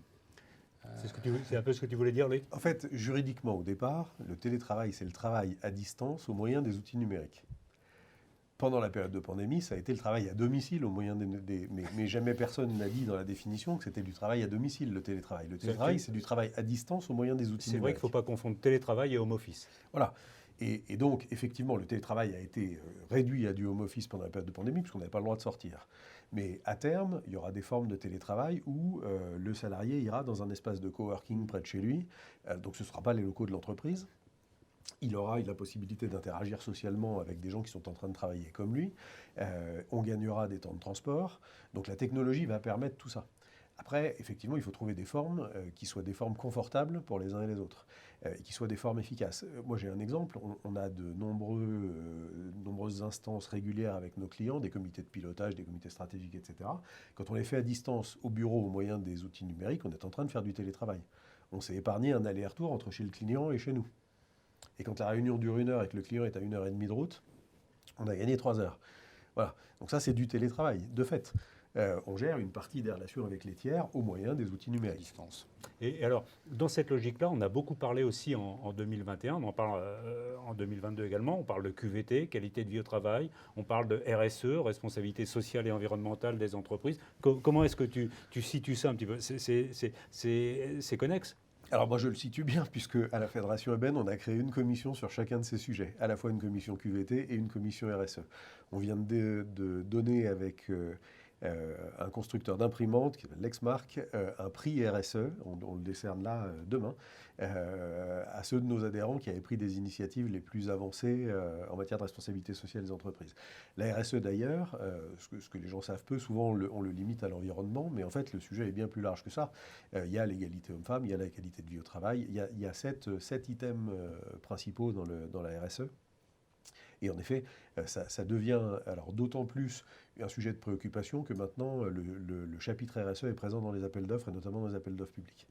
A: C'est un peu ce que tu voulais dire, Loïc ?
C: En fait, juridiquement, au départ, le télétravail, c'est le travail à distance au moyen des outils numériques. Pendant la période de pandémie, ça a été le travail à domicile au moyen mais jamais personne n'a dit dans la définition que c'était du travail à domicile, le télétravail. Le télétravail, c'est du travail à distance au moyen des outils numériques.
A: C'est vrai qu'il ne faut pas confondre télétravail et home office.
C: Voilà. Et donc, effectivement, le télétravail a été réduit à du home office pendant la période de pandémie, puisqu'on n'avait pas le droit de sortir. Mais à terme, il y aura des formes de télétravail où le salarié ira dans un espace de coworking près de chez lui. Donc, ce ne sera pas les locaux de l'entreprise. Il aura la possibilité d'interagir socialement avec des gens qui sont en train de travailler comme lui. On gagnera des temps de transport. Donc la technologie va permettre tout ça. Après, effectivement, il faut trouver des formes qui soient des formes confortables pour les uns et les autres, et qui soient des formes efficaces. Moi, j'ai un exemple. On a de nombreuses instances régulières avec nos clients, des comités de pilotage, des comités stratégiques, etc. Quand on les fait à distance, au bureau, au moyen des outils numériques, on est en train de faire du télétravail. On s'est épargné un aller-retour entre chez le client et chez nous. Et quand la réunion dure 1 heure et que le client est à 1h30 de route, on a gagné 3 heures. Voilà. Donc ça, c'est du télétravail, de fait. On gère une partie des relations avec les tiers au moyen des outils numériques.
E: À distance.
A: Et alors, dans cette logique-là, on a beaucoup parlé aussi en 2021, on en parle en 2022 également, on parle de QVT, qualité de vie au travail, on parle de RSE, responsabilité sociale et environnementale des entreprises. Comment est-ce que tu situes ça un petit peu ? C'est connexe ?
C: Alors moi je le situe bien puisque à la Fédération Eben on a créé une commission sur chacun de ces sujets, à la fois une commission QVT et une commission RSE. On vient de donner avec un constructeur d'imprimantes qui s'appelle Lexmark un prix RSE, on le décerne là demain, à ceux de nos adhérents qui avaient pris des initiatives les plus avancées en matière de responsabilité sociale des entreprises. La RSE d'ailleurs, ce que les gens savent peu, souvent on le limite à l'environnement, mais en fait le sujet est bien plus large que ça. Il y a l'égalité homme-femme, il y a la qualité de vie au travail, il y a 7 items principaux dans la RSE. Et en effet, ça devient alors d'autant plus un sujet de préoccupation que maintenant le chapitre RSE est présent dans les appels d'offres et notamment dans les appels d'offres publics.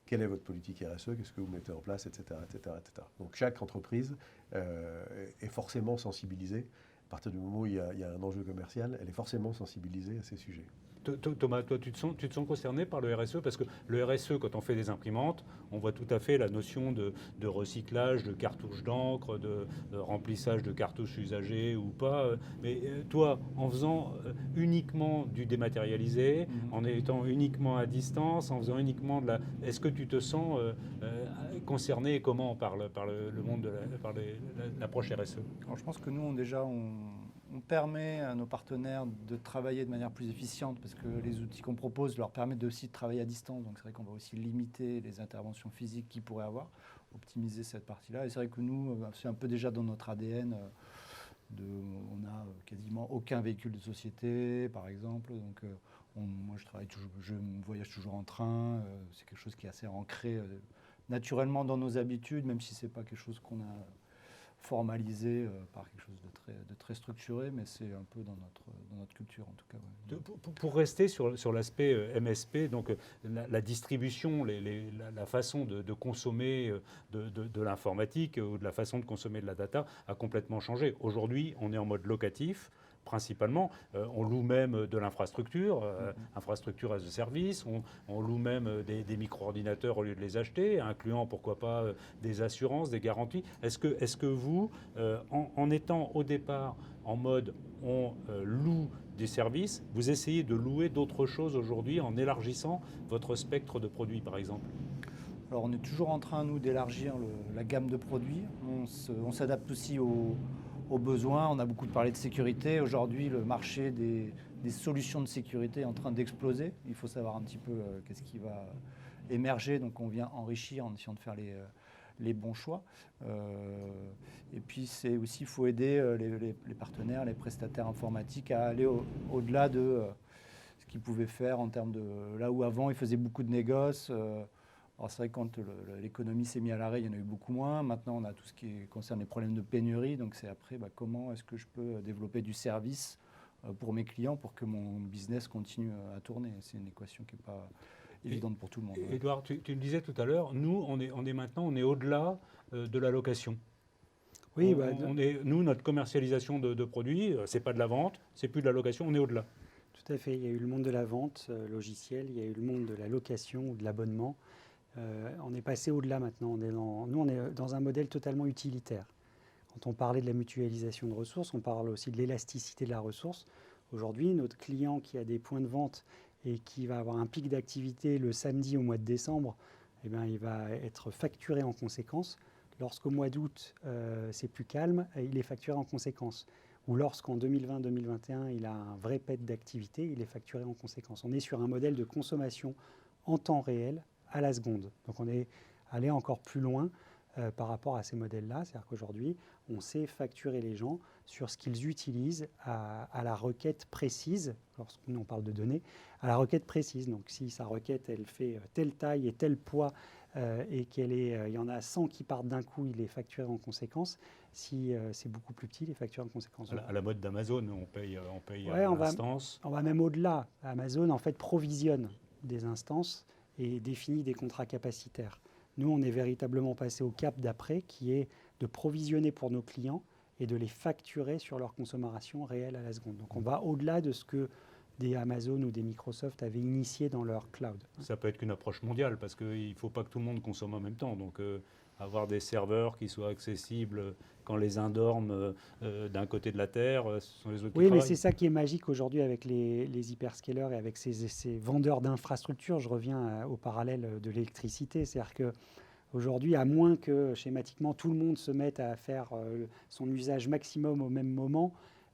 C: Quelle est votre politique RSE ? Qu'est-ce que vous mettez en place, etc., etc., etc. Donc chaque entreprise est forcément sensibilisée. À partir du moment où il y a un enjeu commercial, elle est forcément sensibilisée à ces sujets.
A: Thomas, toi, tu te sens concerné par le RSE ? Parce que le RSE, quand on fait des imprimantes, on voit tout à fait la notion de recyclage, de cartouches d'encre, de remplissage de cartouches usagées ou pas. Mais toi, en faisant uniquement du dématérialisé, en étant uniquement à distance, en faisant uniquement de la... Est-ce que tu te sens concerné et comment par le monde par l'approche RSE ?
D: Alors, je pense que nous, on permet à nos partenaires de travailler de manière plus efficiente parce que les outils qu'on propose leur permettent aussi de travailler à distance. Donc c'est vrai qu'on va aussi limiter les interventions physiques qu'ils pourraient avoir, optimiser cette partie-là. Et c'est vrai que nous, c'est un peu déjà dans notre ADN. On n'a quasiment aucun véhicule de société, par exemple. Donc moi, je voyage toujours en train. C'est quelque chose qui est assez ancré naturellement dans nos habitudes, même si ce n'est pas quelque chose qu'on a formalisé par quelque chose de très structuré, mais c'est un peu dans notre culture en tout cas. Ouais.
A: Pour rester sur l'aspect MSP, donc la distribution, la façon de consommer de l'informatique ou de la façon de consommer de la data a complètement changé. Aujourd'hui, on est en mode locatif. principalement. On loue même de l'infrastructure, infrastructure as a service, on loue même des micro-ordinateurs au lieu de les acheter, incluant pourquoi pas des assurances, des garanties. Est-ce que vous, en étant au départ en mode on loue des services, vous essayez de louer d'autres choses aujourd'hui en élargissant votre spectre de produits par exemple?
D: Alors on est toujours en train, nous, d'élargir la gamme de produits. On s'adapte aussi aux besoins. On a beaucoup parlé de sécurité. Aujourd'hui, le marché des solutions de sécurité est en train d'exploser. Il faut savoir un petit peu qu'est-ce qui va émerger. Donc on vient enrichir en essayant de faire les bons choix. Et puis c'est aussi, il faut aider les partenaires, les prestataires informatiques à aller au-delà de ce qu'ils pouvaient faire en termes de... Là où avant, ils faisaient beaucoup de négoces. Alors c'est vrai que quand l'économie s'est mise à l'arrêt, il y en a eu beaucoup moins. Maintenant, on a tout ce qui concerne les problèmes de pénurie. Donc c'est après, comment est-ce que je peux développer du service pour mes clients pour que mon business continue à tourner. C'est une équation qui n'est pas évidente pour tout le monde.
A: Édouard, tu le disais tout à l'heure, nous, on est au-delà de la location.
B: Oui,
A: nous, notre commercialisation de produits, c'est pas de la vente, c'est plus de la location, on est au-delà.
B: Tout à fait. Il y a eu le monde de la vente logicielle, il y a eu le monde de la location ou de l'abonnement. On est passé au-delà maintenant. On est dans un modèle totalement utilitaire. Quand on parlait de la mutualisation de ressources, on parle aussi de l'élasticité de la ressource. Aujourd'hui, notre client qui a des points de vente et qui va avoir un pic d'activité le samedi au mois de décembre, eh bien, il va être facturé en conséquence. Lorsqu'au mois d'août, c'est plus calme, il est facturé en conséquence. Ou lorsqu'en 2020-2021, il a un vrai pic d'activité, il est facturé en conséquence. On est sur un modèle de consommation en temps réel, à la seconde. Donc on est allé encore plus loin par rapport à ces modèles-là. C'est-à-dire qu'aujourd'hui, on sait facturer les gens sur ce qu'ils utilisent à la requête précise, lorsqu'on parle de données, à la requête précise. Donc si sa requête, elle fait telle taille et tel poids et il y en a 100 qui partent d'un coup, il est facturé en conséquence. Si c'est beaucoup plus petit, il est facturé en conséquence.
A: À la mode d'Amazon, on paye
B: ouais,
A: à l'instance.
B: On va même au-delà. Amazon, en fait, provisionne des instances et définit des contrats capacitaires. Nous, on est véritablement passé au cap d'après, qui est de provisionner pour nos clients et de les facturer sur leur consommation réelle à la seconde. Donc on va au-delà de ce que des Amazon ou des Microsoft avaient initié dans leur cloud.
A: Ça peut être qu'une approche mondiale, parce qu'il ne faut pas que tout le monde consomme en même temps. Donc avoir des serveurs qui soient accessibles quand les uns dorment d'un côté de la Terre, ce sont les autres qui travaillent.
B: Oui, mais c'est ça qui est magique aujourd'hui avec les hyperscalers et avec ces vendeurs d'infrastructures. Je reviens au parallèle de l'électricité. C'est-à-dire qu'aujourd'hui, à moins que schématiquement tout le monde se mette à faire son usage maximum au même moment,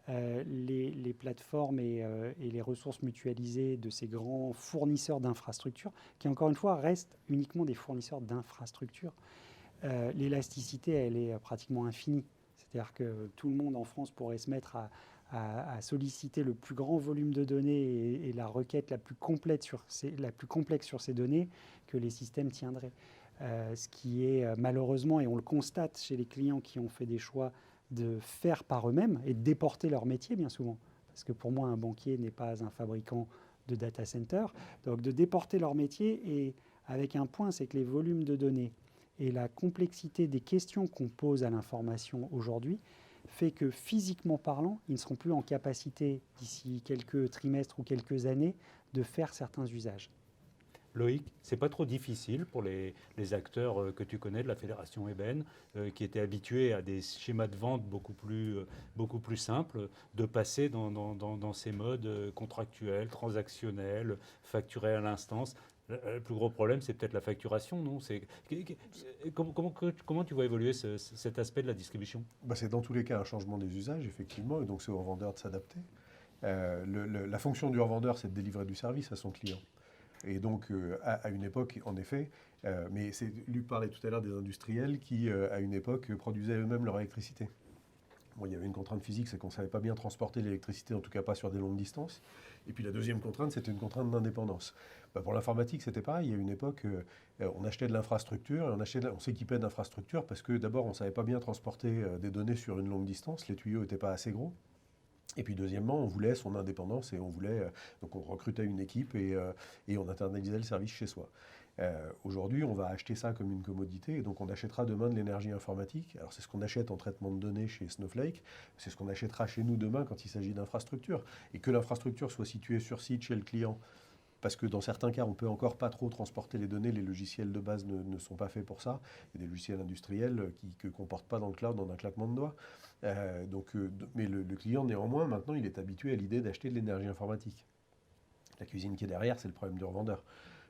B: les plateformes et les ressources mutualisées de ces grands fournisseurs d'infrastructures, qui encore une fois restent uniquement des fournisseurs d'infrastructures, l'élasticité, elle est pratiquement infinie. C'est-à-dire que tout le monde en France pourrait se mettre à solliciter le plus grand volume de données et la requête la plus complexe sur ces données que les systèmes tiendraient. Ce qui est malheureusement, et on le constate chez les clients qui ont fait des choix de faire par eux-mêmes et de déporter leur métier bien souvent. Parce que pour moi, un banquier n'est pas un fabricant de data center. Donc de déporter leur métier, et avec un point, c'est que les volumes de données et la complexité des questions qu'on pose à l'information aujourd'hui fait que physiquement parlant, ils ne seront plus en capacité, d'ici quelques trimestres ou quelques années, de faire certains usages.
A: Loïc, c'est pas trop difficile pour les acteurs que tu connais de la Fédération ébène, qui étaient habitués à des schémas de vente beaucoup plus simples, de passer dans ces modes contractuels, transactionnels, facturés à l'instance. Le plus gros problème, c'est peut-être la facturation, non? Comment tu vois évoluer cet aspect de la distribution?
C: C'est dans tous les cas un changement des usages, effectivement, et donc c'est au revendeur de s'adapter. La fonction du revendeur, c'est de délivrer du service à son client. Et donc, à une époque, en effet, mais Luc parlait tout à l'heure des industriels qui, à une époque, produisaient eux-mêmes leur électricité. Bon, il y avait une contrainte physique, c'est qu'on ne savait pas bien transporter l'électricité, en tout cas pas sur des longues distances. Et puis la deuxième contrainte, c'était une contrainte d'indépendance. Pour l'informatique, c'était pareil. Il y a une époque, on achetait de l'infrastructure, et on s'équipait d'infrastructures parce que d'abord, on ne savait pas bien transporter des données sur une longue distance, les tuyaux n'étaient pas assez gros. Et puis deuxièmement, on voulait son indépendance et donc on recrutait une équipe et on internalisait le service chez soi. Aujourd'hui, on va acheter ça comme une commodité et donc on achètera demain de l'énergie informatique. Alors c'est ce qu'on achète en traitement de données chez Snowflake, c'est ce qu'on achètera chez nous demain quand il s'agit d'infrastructure. Et que l'infrastructure soit située sur site chez le client, parce que dans certains cas, on ne peut encore pas trop transporter les données, les logiciels de base ne sont pas faits pour ça. Il y a des logiciels industriels qui ne comportent pas dans le cloud en un claquement de doigts. Mais le client, néanmoins, maintenant, il est habitué à l'idée d'acheter de l'énergie informatique. La cuisine qui est derrière, c'est le problème du revendeur.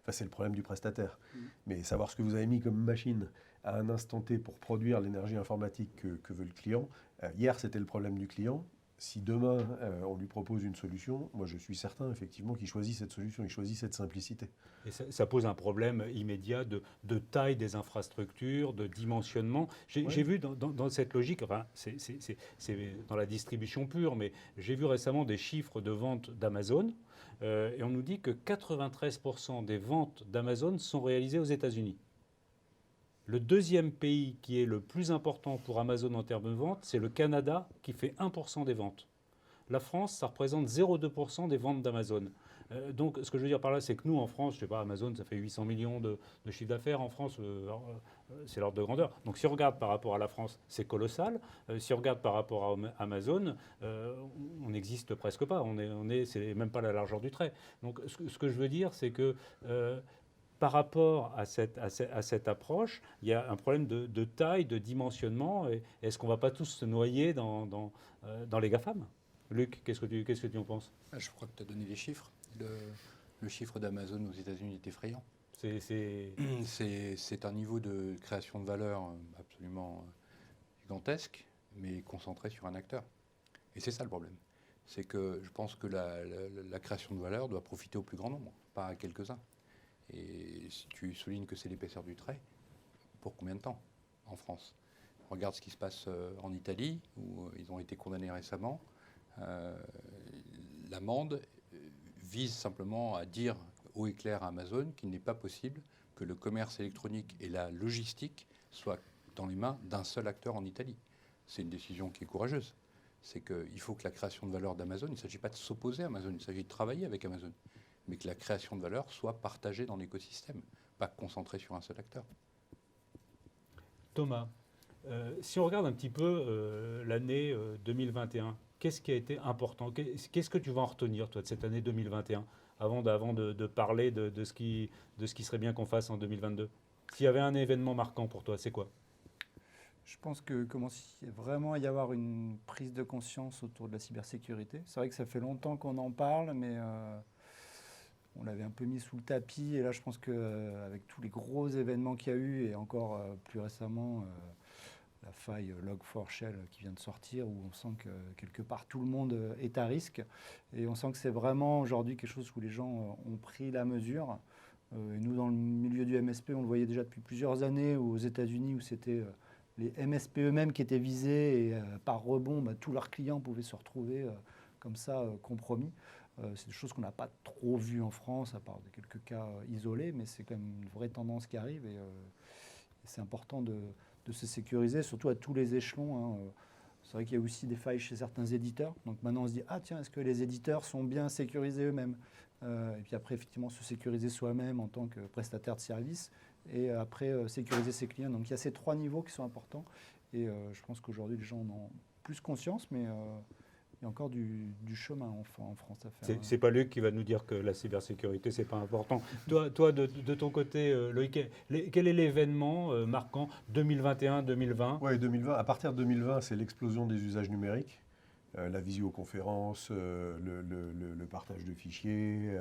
C: Enfin, c'est le problème du prestataire. Mais savoir ce que vous avez mis comme machine à un instant T pour produire l'énergie informatique que veut le client, hier, c'était le problème du client. Si demain, on lui propose une solution, moi, je suis certain, effectivement, qu'il choisit cette solution, il choisit cette simplicité.
A: Et ça pose un problème immédiat de taille des infrastructures, de dimensionnement. J'ai vu dans cette logique, enfin, c'est dans la distribution pure, mais j'ai vu récemment des chiffres de vente d'Amazon, et on nous dit que 93% des ventes d'Amazon sont réalisées aux États-Unis. Le deuxième pays qui est le plus important pour Amazon en termes de ventes, c'est le Canada, qui fait 1% des ventes. La France, ça représente 0,2% des ventes d'Amazon. Donc, ce que je veux dire par là, c'est que nous, en France, je ne sais pas, Amazon, ça fait 800 millions de chiffre d'affaires. En France, c'est l'ordre de grandeur. Donc, si on regarde par rapport à la France, c'est colossal. Si on regarde par rapport à Amazon, on n'existe presque pas. C'est même pas la largeur du trait. Donc, ce que je veux dire, c'est que par rapport à cette approche, il y a un problème de taille, de dimensionnement. Et est-ce qu'on ne va pas tous se noyer dans les GAFAM ? Luc, qu'est-ce que tu en penses ?
E: Je crois que tu as donné les chiffres. Le chiffre d'Amazon aux États-Unis est effrayant. C'est un niveau de création de valeur absolument gigantesque, mais concentré sur un acteur. Et c'est ça le problème. C'est que je pense que la création de valeur doit profiter au plus grand nombre, pas à quelques-uns. Et si tu soulignes que c'est l'épaisseur du trait, pour combien de temps en France ? Regarde ce qui se passe en Italie, où ils ont été condamnés récemment. L'amende vise simplement à dire haut et clair à Amazon qu'il n'est pas possible que le commerce électronique et la logistique soient dans les mains d'un seul acteur en Italie. C'est une décision qui est courageuse. C'est qu'il faut que la création de valeur d'Amazon, il ne s'agit pas de s'opposer à Amazon, il s'agit de travailler avec Amazon, mais que la création de valeur soit partagée dans l'écosystème, pas concentrée sur un seul acteur.
A: Thomas, si on regarde un petit peu l'année 2021, qu'est-ce qui a été important ? Qu'est-ce que tu vas en retenir, toi, de cette année 2021, avant de parler de ce qui serait bien qu'on fasse en 2022 ? S'il y avait un événement marquant pour toi, c'est quoi ?
D: Je pense que commence vraiment à y avoir une prise de conscience autour de la cybersécurité. C'est vrai que ça fait longtemps qu'on en parle, mais on l'avait un peu mis sous le tapis. Et là, je pense qu'avec tous les gros événements qu'il y a eu, et encore plus récemment, la faille Log4Shell qui vient de sortir, où on sent que quelque part tout le monde est à risque. Et on sent que c'est vraiment aujourd'hui quelque chose où les gens ont pris la mesure. Et nous, dans le milieu du MSP, on le voyait déjà depuis plusieurs années, aux États-Unis, où c'était les MSP eux-mêmes qui étaient visés, et par rebond, tous leurs clients pouvaient se retrouver comme ça compromis. C'est des choses qu'on n'a pas trop vues en France, à part de quelques cas isolés, mais c'est quand même une vraie tendance qui arrive, et c'est important de se sécuriser, surtout à tous les échelons. C'est vrai qu'il y a aussi des failles chez certains éditeurs. Donc maintenant, on se dit, ah tiens, est-ce que les éditeurs sont bien sécurisés eux-mêmes ? Et puis après, effectivement, se sécuriser soi-même en tant que prestataire de service, et après, sécuriser ses clients. Donc il y a ces trois niveaux qui sont importants. Et je pense qu'aujourd'hui, les gens en ont plus conscience, mais il y a encore du chemin en France à faire.
A: C'est pas Luc qui va nous dire que la cybersécurité, c'est pas important. Toi de ton côté, Loïc, quel est l'événement marquant 2021-2020 ?
C: Oui, 2020. À partir de 2020, c'est l'explosion des usages numériques. La visioconférence, le partage de fichiers,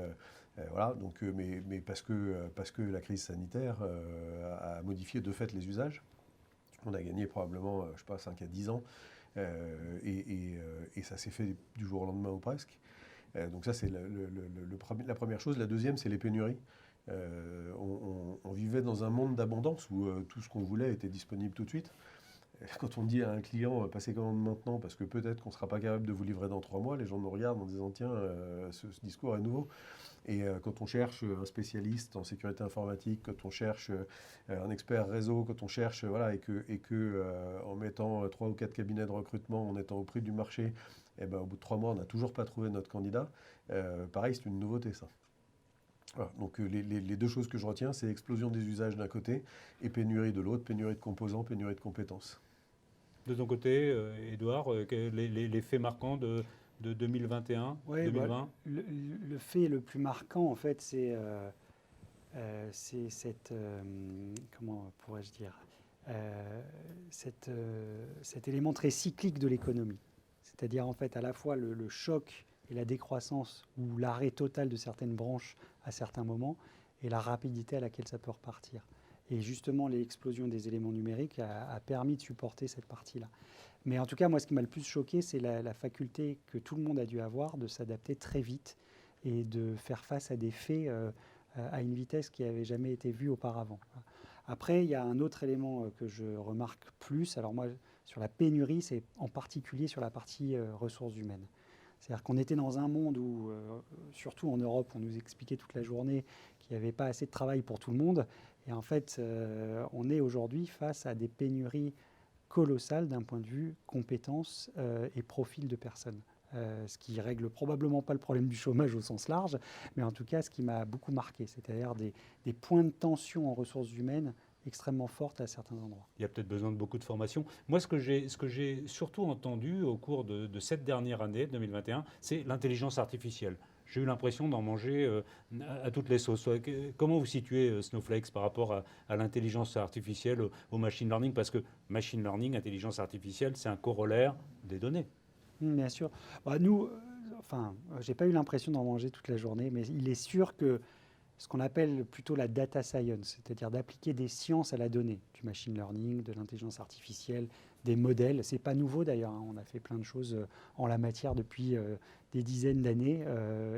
C: voilà. Donc, mais parce que la crise sanitaire a modifié de fait les usages. On a gagné probablement, je sais pas, 5 à 10 ans. Et ça s'est fait du jour au lendemain ou presque. Donc ça, c'est la première chose. La deuxième, c'est les pénuries. On vivait dans un monde d'abondance où tout ce qu'on voulait était disponible tout de suite. Quand on dit à un client, passez commande maintenant parce que peut-être qu'on ne sera pas capable de vous livrer dans 3 mois, les gens nous regardent en disant, tiens, ce discours est nouveau. Et quand on cherche un spécialiste en sécurité informatique, quand on cherche un expert réseau, quand on cherche, voilà, et que en mettant 3 ou 4 cabinets de recrutement, en étant au prix du marché, et ben, au bout de 3 mois, on n'a toujours pas trouvé notre candidat, pareil, c'est une nouveauté, ça. Voilà. Donc les deux choses que je retiens, c'est explosion des usages d'un côté et pénurie de l'autre, pénurie de composants, pénurie de compétences.
A: De ton côté, Édouard, les faits marquants de 2021,
B: Ouais,
A: 2020?
B: le fait le plus marquant, en fait, c'est cette, comment pourrais-je dire, cet élément très cyclique de l'économie. C'est-à-dire, en fait, à la fois le choc et la décroissance ou l'arrêt total de certaines branches à certains moments et la rapidité à laquelle ça peut repartir. Et justement, l'explosion des éléments numériques a permis de supporter cette partie-là. Mais en tout cas, moi, ce qui m'a le plus choqué, c'est la faculté que tout le monde a dû avoir de s'adapter très vite et de faire face à des faits à une vitesse qui n'avait jamais été vue auparavant. Après, il y a un autre élément que je remarque plus. Alors moi, sur la pénurie, c'est en particulier sur la partie ressources humaines. C'est-à-dire qu'on était dans un monde où, surtout en Europe, on nous expliquait toute la journée qu'il n'y avait pas assez de travail pour tout le monde. Et en fait, on est aujourd'hui face à des pénuries colossales d'un point de vue compétences et profil de personnes. Ce qui règle probablement pas le problème du chômage au sens large, mais en tout cas, ce qui m'a beaucoup marqué, c'est-à-dire des points de tension en ressources humaines extrêmement fortes à certains endroits.
A: Il y a peut-être besoin de beaucoup de formation. Moi, ce que j'ai surtout entendu au cours de cette dernière année, 2021, c'est l'intelligence artificielle. J'ai eu l'impression d'en manger à toutes les sauces. Comment vous situez Snowflakes par rapport à l'intelligence artificielle, au machine learning? Parce que machine learning, intelligence artificielle, c'est un corollaire des données.
B: Bien sûr. Nous, j'ai pas eu l'impression d'en manger toute la journée, mais il est sûr que ce qu'on appelle plutôt la data science, c'est-à-dire d'appliquer des sciences à la donnée, du machine learning, de l'intelligence artificielle, des modèles. C'est pas nouveau d'ailleurs, hein. On a fait plein de choses en la matière depuis des dizaines d'années,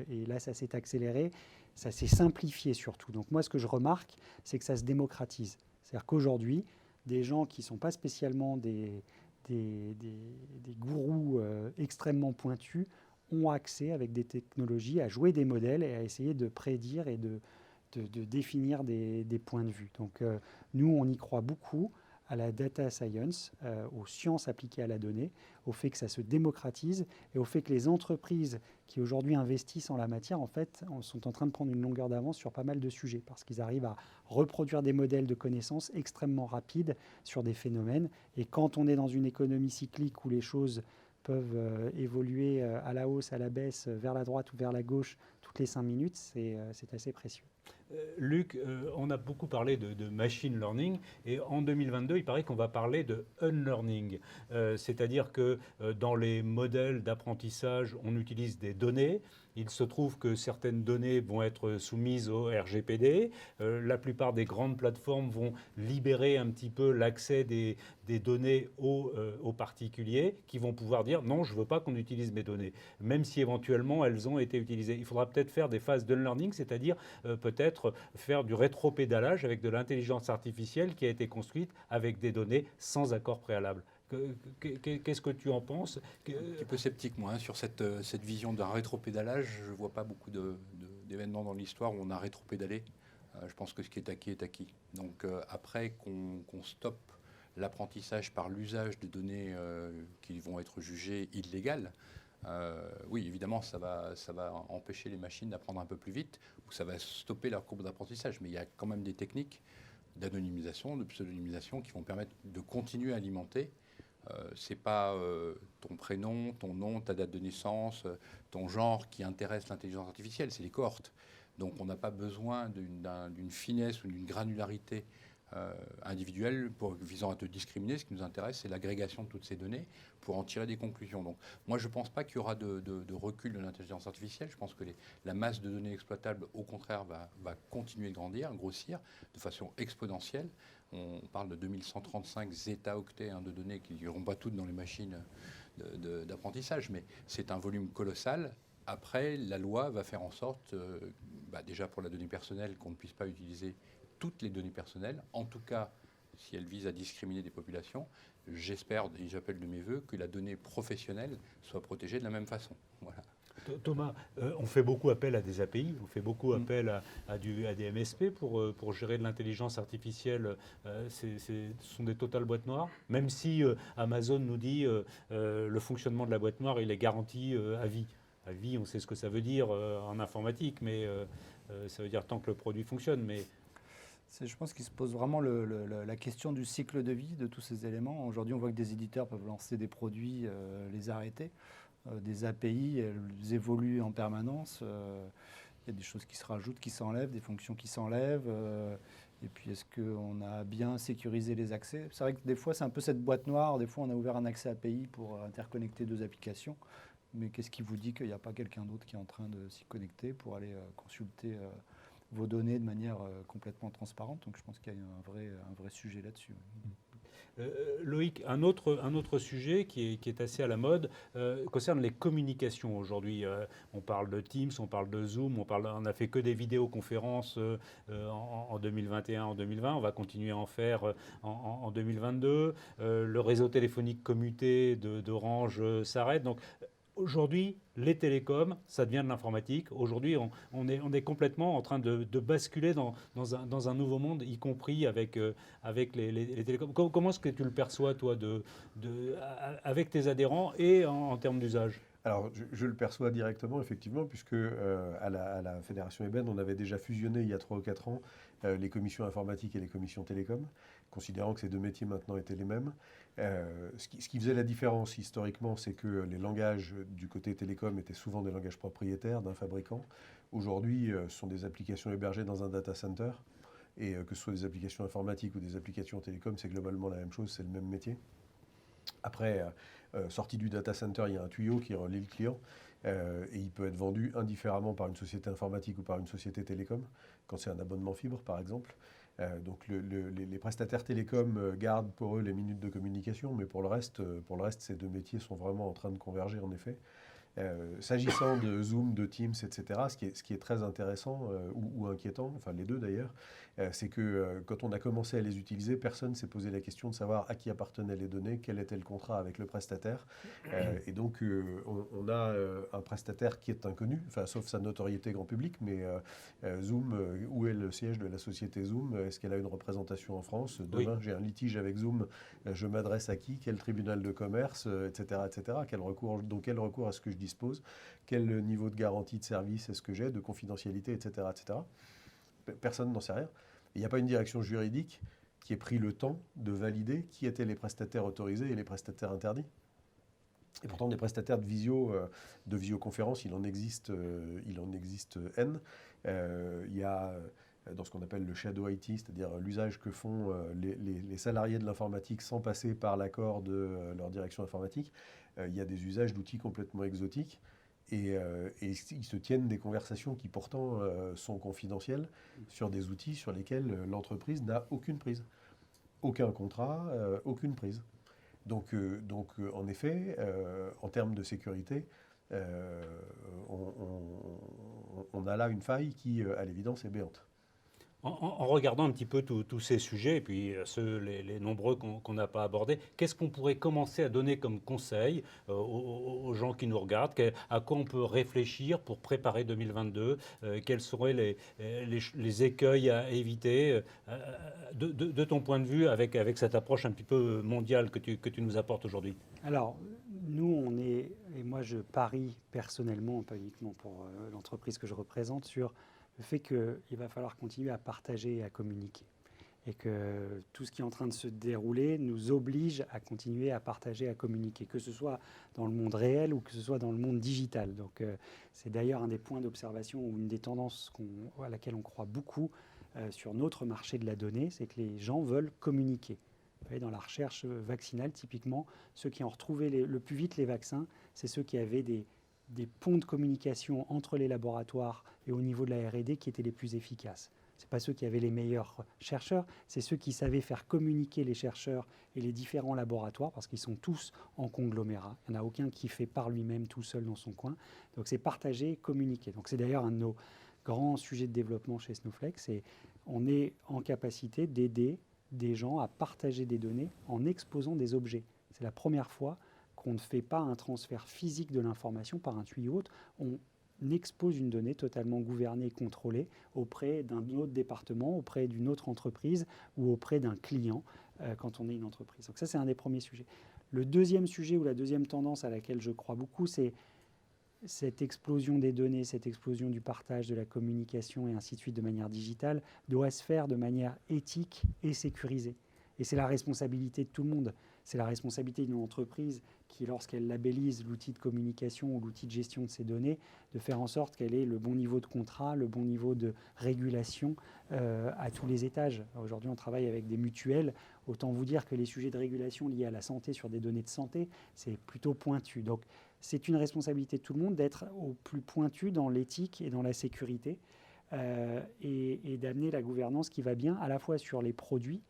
B: et là ça s'est accéléré, ça s'est simplifié surtout. Donc moi ce que je remarque, c'est que ça se démocratise. C'est-à-dire qu'aujourd'hui, des gens qui ne sont pas spécialement des gourous extrêmement pointus ont accès avec des technologies à jouer des modèles et à essayer de prédire et de définir des points de vue. Donc nous, on y croit beaucoup à la data science, aux sciences appliquées à la donnée, au fait que ça se démocratise et au fait que les entreprises qui aujourd'hui investissent en la matière, en fait, sont en train de prendre une longueur d'avance sur pas mal de sujets parce qu'ils arrivent à reproduire des modèles de connaissances extrêmement rapides sur des phénomènes. Et quand on est dans une économie cyclique où les choses peuvent évoluer à la hausse, à la baisse, vers la droite ou vers la gauche toutes les 5 minutes, c'est assez précieux.
A: Luc, on a beaucoup parlé de machine learning et en 2022, il paraît qu'on va parler de unlearning. C'est-à-dire que dans les modèles d'apprentissage, on utilise des données. Il se trouve que certaines données vont être soumises au RGPD. La plupart des grandes plateformes vont libérer un petit peu l'accès des données aux particuliers qui vont pouvoir dire non, je ne veux pas qu'on utilise mes données, même si éventuellement elles ont été utilisées. Il faudra peut-être faire des phases d'unlearning, c'est-à-dire peut-être faire du rétropédalage avec de l'intelligence artificielle qui a été construite avec des données sans accord préalable. Qu'est-ce que tu en penses?
E: Un petit peu sceptique, moi, sur cette vision d'un rétropédalage. Je ne vois pas beaucoup d'événements dans l'histoire où on a rétropédalé. Je pense que ce qui est acquis est acquis. Donc après qu'on stoppe l'apprentissage par l'usage de données qui vont être jugées illégales, oui, évidemment, ça va empêcher les machines d'apprendre un peu plus vite ou ça va stopper leur courbe d'apprentissage. Mais il y a quand même des techniques d'anonymisation, de pseudonymisation qui vont permettre de continuer à alimenter. C'est pas ton prénom, ton nom, ta date de naissance, ton genre qui intéresse l'intelligence artificielle, c'est les cohortes. Donc on n'a pas besoin d'une finesse ou d'une granularité individuelle visant à te discriminer. Ce qui nous intéresse, c'est l'agrégation de toutes ces données pour en tirer des conclusions. Donc moi, je ne pense pas qu'il y aura de recul de l'intelligence artificielle. Je pense que la masse de données exploitables, au contraire, va continuer de grandir, grossir de façon exponentielle. On parle de 2135 zeta-octets de données qui n'iront pas toutes dans les machines d'apprentissage, mais c'est un volume colossal. Après, la loi va faire en sorte, déjà pour la donnée personnelle, qu'on ne puisse pas utiliser toutes les données personnelles, en tout cas si elles visent à discriminer des populations. J'espère, et j'appelle de mes voeux, que la donnée professionnelle soit protégée de la même façon. Voilà.
A: Thomas, on fait beaucoup appel à des API, on fait beaucoup appel à des MSP pour gérer de l'intelligence artificielle. Ce sont des totales boîtes noires, même si Amazon nous dit le fonctionnement de la boîte noire, il est garanti à vie. vie, on sait ce que ça veut dire en informatique, mais ça veut dire tant que le produit fonctionne. Mais
D: Je pense qu'il se pose vraiment la question du cycle de vie de tous ces éléments. Aujourd'hui, on voit que des éditeurs peuvent lancer des produits, les arrêter. Des API, elles évoluent en permanence. Il y a des choses qui se rajoutent, qui s'enlèvent, des fonctions qui s'enlèvent. Et puis, est-ce qu'on a bien sécurisé les accès? C'est vrai que des fois, c'est un peu cette boîte noire. Des fois, on a ouvert un accès API pour interconnecter deux applications. Mais qu'est-ce qui vous dit qu'il n'y a pas quelqu'un d'autre qui est en train de s'y connecter pour aller consulter vos données de manière complètement transparente? Donc, je pense qu'il y a un vrai sujet là-dessus.
A: Loïc, un autre sujet qui est assez à la mode concerne les communications aujourd'hui. On parle de Teams, on parle de Zoom, on a fait que des vidéoconférences en 2021, en 2020. On va continuer à en faire en 2022. Le réseau téléphonique commuté d'Orange s'arrête. Donc, aujourd'hui, les télécoms, ça devient de l'informatique. Aujourd'hui, on est complètement en train de basculer dans un nouveau monde, y compris avec les télécoms. Comment est-ce que tu le perçois, toi, avec tes adhérents et en termes d'usage?
C: Alors, je le perçois directement, effectivement, puisque à la Fédération Eben, on avait déjà fusionné il y a 3 ou 4 ans les commissions informatiques et les commissions télécom, considérant que ces deux métiers maintenant étaient les mêmes. Ce qui faisait la différence historiquement, c'est que les langages du côté télécom étaient souvent des langages propriétaires d'un fabricant. Aujourd'hui, ce sont des applications hébergées dans un data center. Et que ce soit des applications informatiques ou des applications télécom, c'est globalement la même chose, c'est le même métier. Après, sorti du data center, il y a un tuyau qui relie le client. Et il peut être vendu indifféremment par une société informatique ou par une société télécom, quand c'est un abonnement fibre par exemple. Donc les prestataires télécoms gardent pour eux les minutes de communication, mais pour le reste, ces deux métiers sont vraiment en train de converger en effet. S'agissant de Zoom, de Teams, etc., ce qui est très intéressant ou inquiétant, enfin les deux d'ailleurs, c'est que quand on a commencé à les utiliser, personne ne s'est posé la question de savoir à qui appartenaient les données, quel était le contrat avec le prestataire. Et donc on a un prestataire qui est inconnu, enfin, sauf sa notoriété grand public, mais Zoom, où est le siège de la société Zoom? Est-ce qu'elle a une représentation en France? Demain, j'ai un litige avec Zoom, je m'adresse à qui? Quel tribunal de commerce, etc. etc. Quel recours est-ce que je dispose? Quel niveau de garantie de service est-ce que j'ai, de confidentialité, etc. etc. Personne n'en sait rien. Il n'y a pas une direction juridique qui ait pris le temps de valider qui étaient les prestataires autorisés et les prestataires interdits. Et pourtant, des prestataires de visioconférence, il en existe N. Il y a dans ce qu'on appelle le shadow IT, c'est-à-dire l'usage que font les salariés de l'informatique sans passer par l'accord de leur direction informatique. Il y a des usages d'outils complètement exotiques. Et ils se tiennent des conversations qui pourtant sont confidentielles sur des outils sur lesquels l'entreprise n'a aucune prise. Aucun contrat, aucune prise. Donc en effet, en termes de sécurité, on a là une faille qui, à l'évidence, est béante.
A: En regardant un petit peu tous ces sujets, et puis les nombreux qu'on n'a pas abordés, qu'est-ce qu'on pourrait commencer à donner comme conseil aux gens qui nous regardent? À quoi on peut réfléchir pour préparer 2022? Quels seraient les écueils à éviter de ton point de vue avec cette approche un petit peu mondiale que tu nous apportes aujourd'hui?
B: Alors, nous, et moi je parie personnellement, pas uniquement pour l'entreprise que je représente, sur le fait qu'il va falloir continuer à partager et à communiquer. Et que tout ce qui est en train de se dérouler nous oblige à continuer à partager, à communiquer, que ce soit dans le monde réel ou que ce soit dans le monde digital. Donc c'est d'ailleurs un des points d'observation ou une des tendances à laquelle on croit beaucoup sur notre marché de la donnée, c'est que les gens veulent communiquer. Vous voyez, dans la recherche vaccinale, typiquement, ceux qui ont retrouvé le plus vite les vaccins, c'est ceux qui avaient des ponts de communication entre les laboratoires et au niveau de la R&D qui étaient les plus efficaces. Ce n'est pas ceux qui avaient les meilleurs chercheurs, c'est ceux qui savaient faire communiquer les chercheurs et les différents laboratoires, parce qu'ils sont tous en conglomérat. Il n'y en a aucun qui fait par lui-même tout seul dans son coin. Donc c'est partager, communiquer. Donc c'est d'ailleurs un de nos grands sujets de développement chez Snowflake. On est en capacité d'aider des gens à partager des données en exposant des objets. C'est la première fois qu'on ne fait pas un transfert physique de l'information par un tuyau autre. On expose une donnée totalement gouvernée et contrôlée auprès d'un autre département, auprès d'une autre entreprise ou auprès d'un client quand on est une entreprise. Donc ça, c'est un des premiers sujets. Le deuxième sujet ou la deuxième tendance à laquelle je crois beaucoup, c'est cette explosion des données, cette explosion du partage, de la communication et ainsi de suite de manière digitale doit se faire de manière éthique et sécurisée. Et c'est la responsabilité de tout le monde. C'est la responsabilité d'une entreprise qui, lorsqu'elle labellise l'outil de communication ou l'outil de gestion de ces données, de faire en sorte qu'elle ait le bon niveau de contrat, le bon niveau de régulation à tous les étages. Aujourd'hui, on travaille avec des mutuelles. Autant vous dire que les sujets de régulation liés à la santé sur des données de santé, c'est plutôt pointu. Donc, c'est une responsabilité de tout le monde d'être au plus pointu dans l'éthique et dans la sécurité et d'amener la gouvernance qui va bien à la fois sur les produits,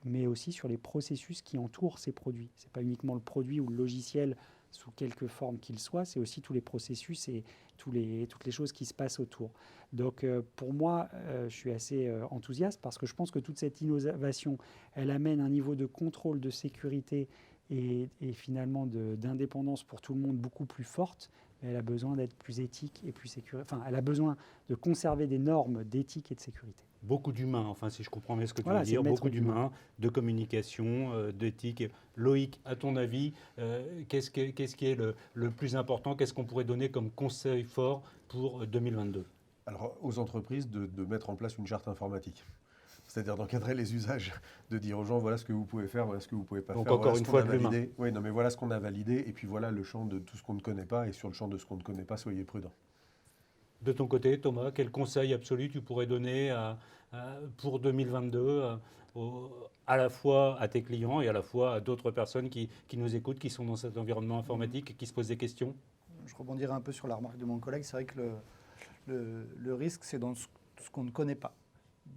B: mais aussi sur les processus qui entourent ces produits. Ce n'est pas uniquement le produit ou le logiciel sous quelque forme qu'il soit, c'est aussi tous les processus et toutes les choses qui se passent autour. Donc pour moi, je suis assez enthousiaste parce que je pense que toute cette innovation, elle amène un niveau de contrôle, de sécurité et finalement d'indépendance pour tout le monde beaucoup plus forte. Mais elle a besoin d'être plus éthique et plus sécuritaire. Enfin, elle a besoin de conserver des normes d'éthique et de sécurité.
A: Beaucoup d'humains, enfin si je comprends bien ce que tu
B: Voilà,
A: veux dire,
B: c'est le
A: beaucoup
B: maître d'humain.
A: d'humains, de communication, d'éthique. Loïc, à ton avis, qu'est-ce qui est le plus important? Qu'est-ce qu'on pourrait donner comme conseil fort pour 2022?
C: Alors, aux entreprises de mettre en place une charte informatique. C'est-à-dire d'encadrer les usages, de dire aux gens voilà ce que vous pouvez faire, voilà ce que vous ne pouvez pas
A: Donc
C: faire.
A: encore
C: voilà
A: une
C: ce
A: fois
C: qu'on a
A: de l'humain.
C: validé. Oui, non, mais voilà ce qu'on a validé, et puis voilà le champ de tout ce qu'on ne connaît pas, et sur le champ de ce qu'on ne connaît pas, soyez prudents.
A: De ton côté, Thomas, quel conseil absolu tu pourrais donner pour 2022 à la fois à tes clients et à la fois à d'autres personnes qui nous écoutent, qui sont dans cet environnement informatique et qui se posent des questions?
D: Je rebondirai un peu sur la remarque de mon collègue. C'est vrai que le risque, c'est dans ce qu'on ne connaît pas.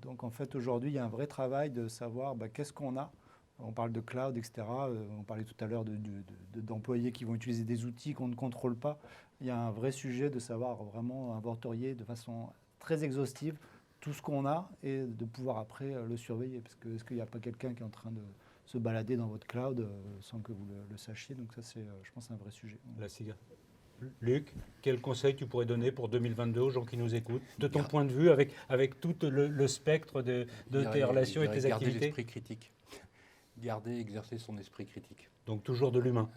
D: Donc en fait, aujourd'hui, il y a un vrai travail de savoir qu'est-ce qu'on a. On parle de cloud, etc. On parlait tout à l'heure d'employés qui vont utiliser des outils qu'on ne contrôle pas. Il y a un vrai sujet de savoir vraiment inventorier de façon très exhaustive tout ce qu'on a et de pouvoir après le surveiller. Parce que est-ce qu'il n'y a pas quelqu'un qui est en train de se balader dans votre cloud sans que vous le sachiez? Donc ça, c'est, je pense, un vrai sujet.
A: La cigarette. Luc, quel conseil tu pourrais donner pour 2022 aux gens qui nous écoutent, de ton point de vue, avec tout le spectre de tes relations et tes
E: garder
A: activités?
E: l'esprit critique. Exercer son esprit critique.
A: Donc toujours de l'humain.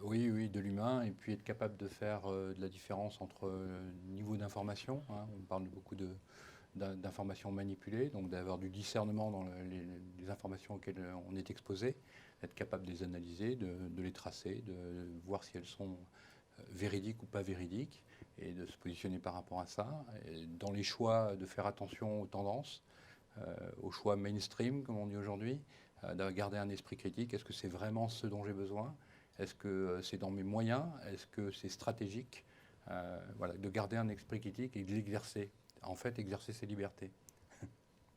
E: Oui, de l'humain, et puis être capable de faire de la différence entre niveau d'information. On parle beaucoup d'informations manipulées, donc d'avoir du discernement dans les informations auxquelles on est exposé, être capable de les analyser, de les tracer, de voir si elles sont véridiques ou pas véridiques, et de se positionner par rapport à ça. Et dans les choix, de faire attention aux tendances, aux choix mainstream, comme on dit aujourd'hui, de garder un esprit critique. Est-ce que c'est vraiment ce dont j'ai besoin? Est-ce que c'est dans mes moyens? Est-ce que c'est stratégique? Voilà, de garder un esprit critique et de l'exercer. En fait, exercer ses libertés.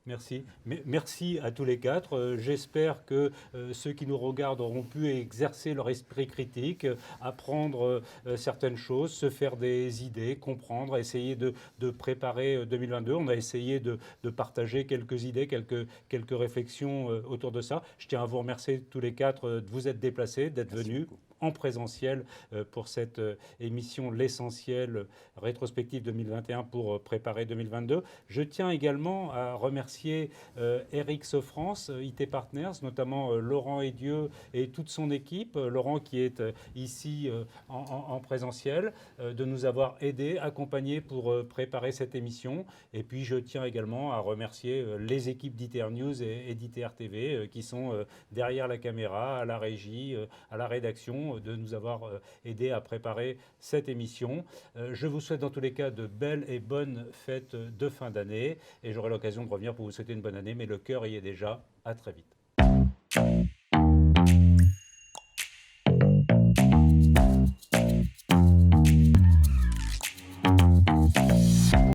A: Merci. Merci à tous les quatre. J'espère que ceux qui nous regardent auront pu exercer leur esprit critique, apprendre certaines choses, se faire des idées, comprendre, essayer de préparer 2022. On a essayé de partager quelques idées, quelques réflexions autour de ça. Je tiens à vous remercier tous les quatre de vous être déplacés, d'être venus en présentiel pour cette émission L'Essentiel rétrospective 2021 pour préparer 2022. Je tiens également à remercier Eric Sofrance, IT Partners, notamment Laurent Edieu et toute son équipe. Laurent qui est ici en présentiel, de nous avoir aidés, accompagnés pour préparer cette émission. Et puis je tiens également à remercier les équipes d'ITR News et d'ITR TV qui sont derrière la caméra, à la régie, à la rédaction, de nous avoir aidés à préparer cette émission. Je vous souhaite dans tous les cas de belles et bonnes fêtes de fin d'année et j'aurai l'occasion de revenir pour vous souhaiter une bonne année, mais le cœur y est déjà. À très vite.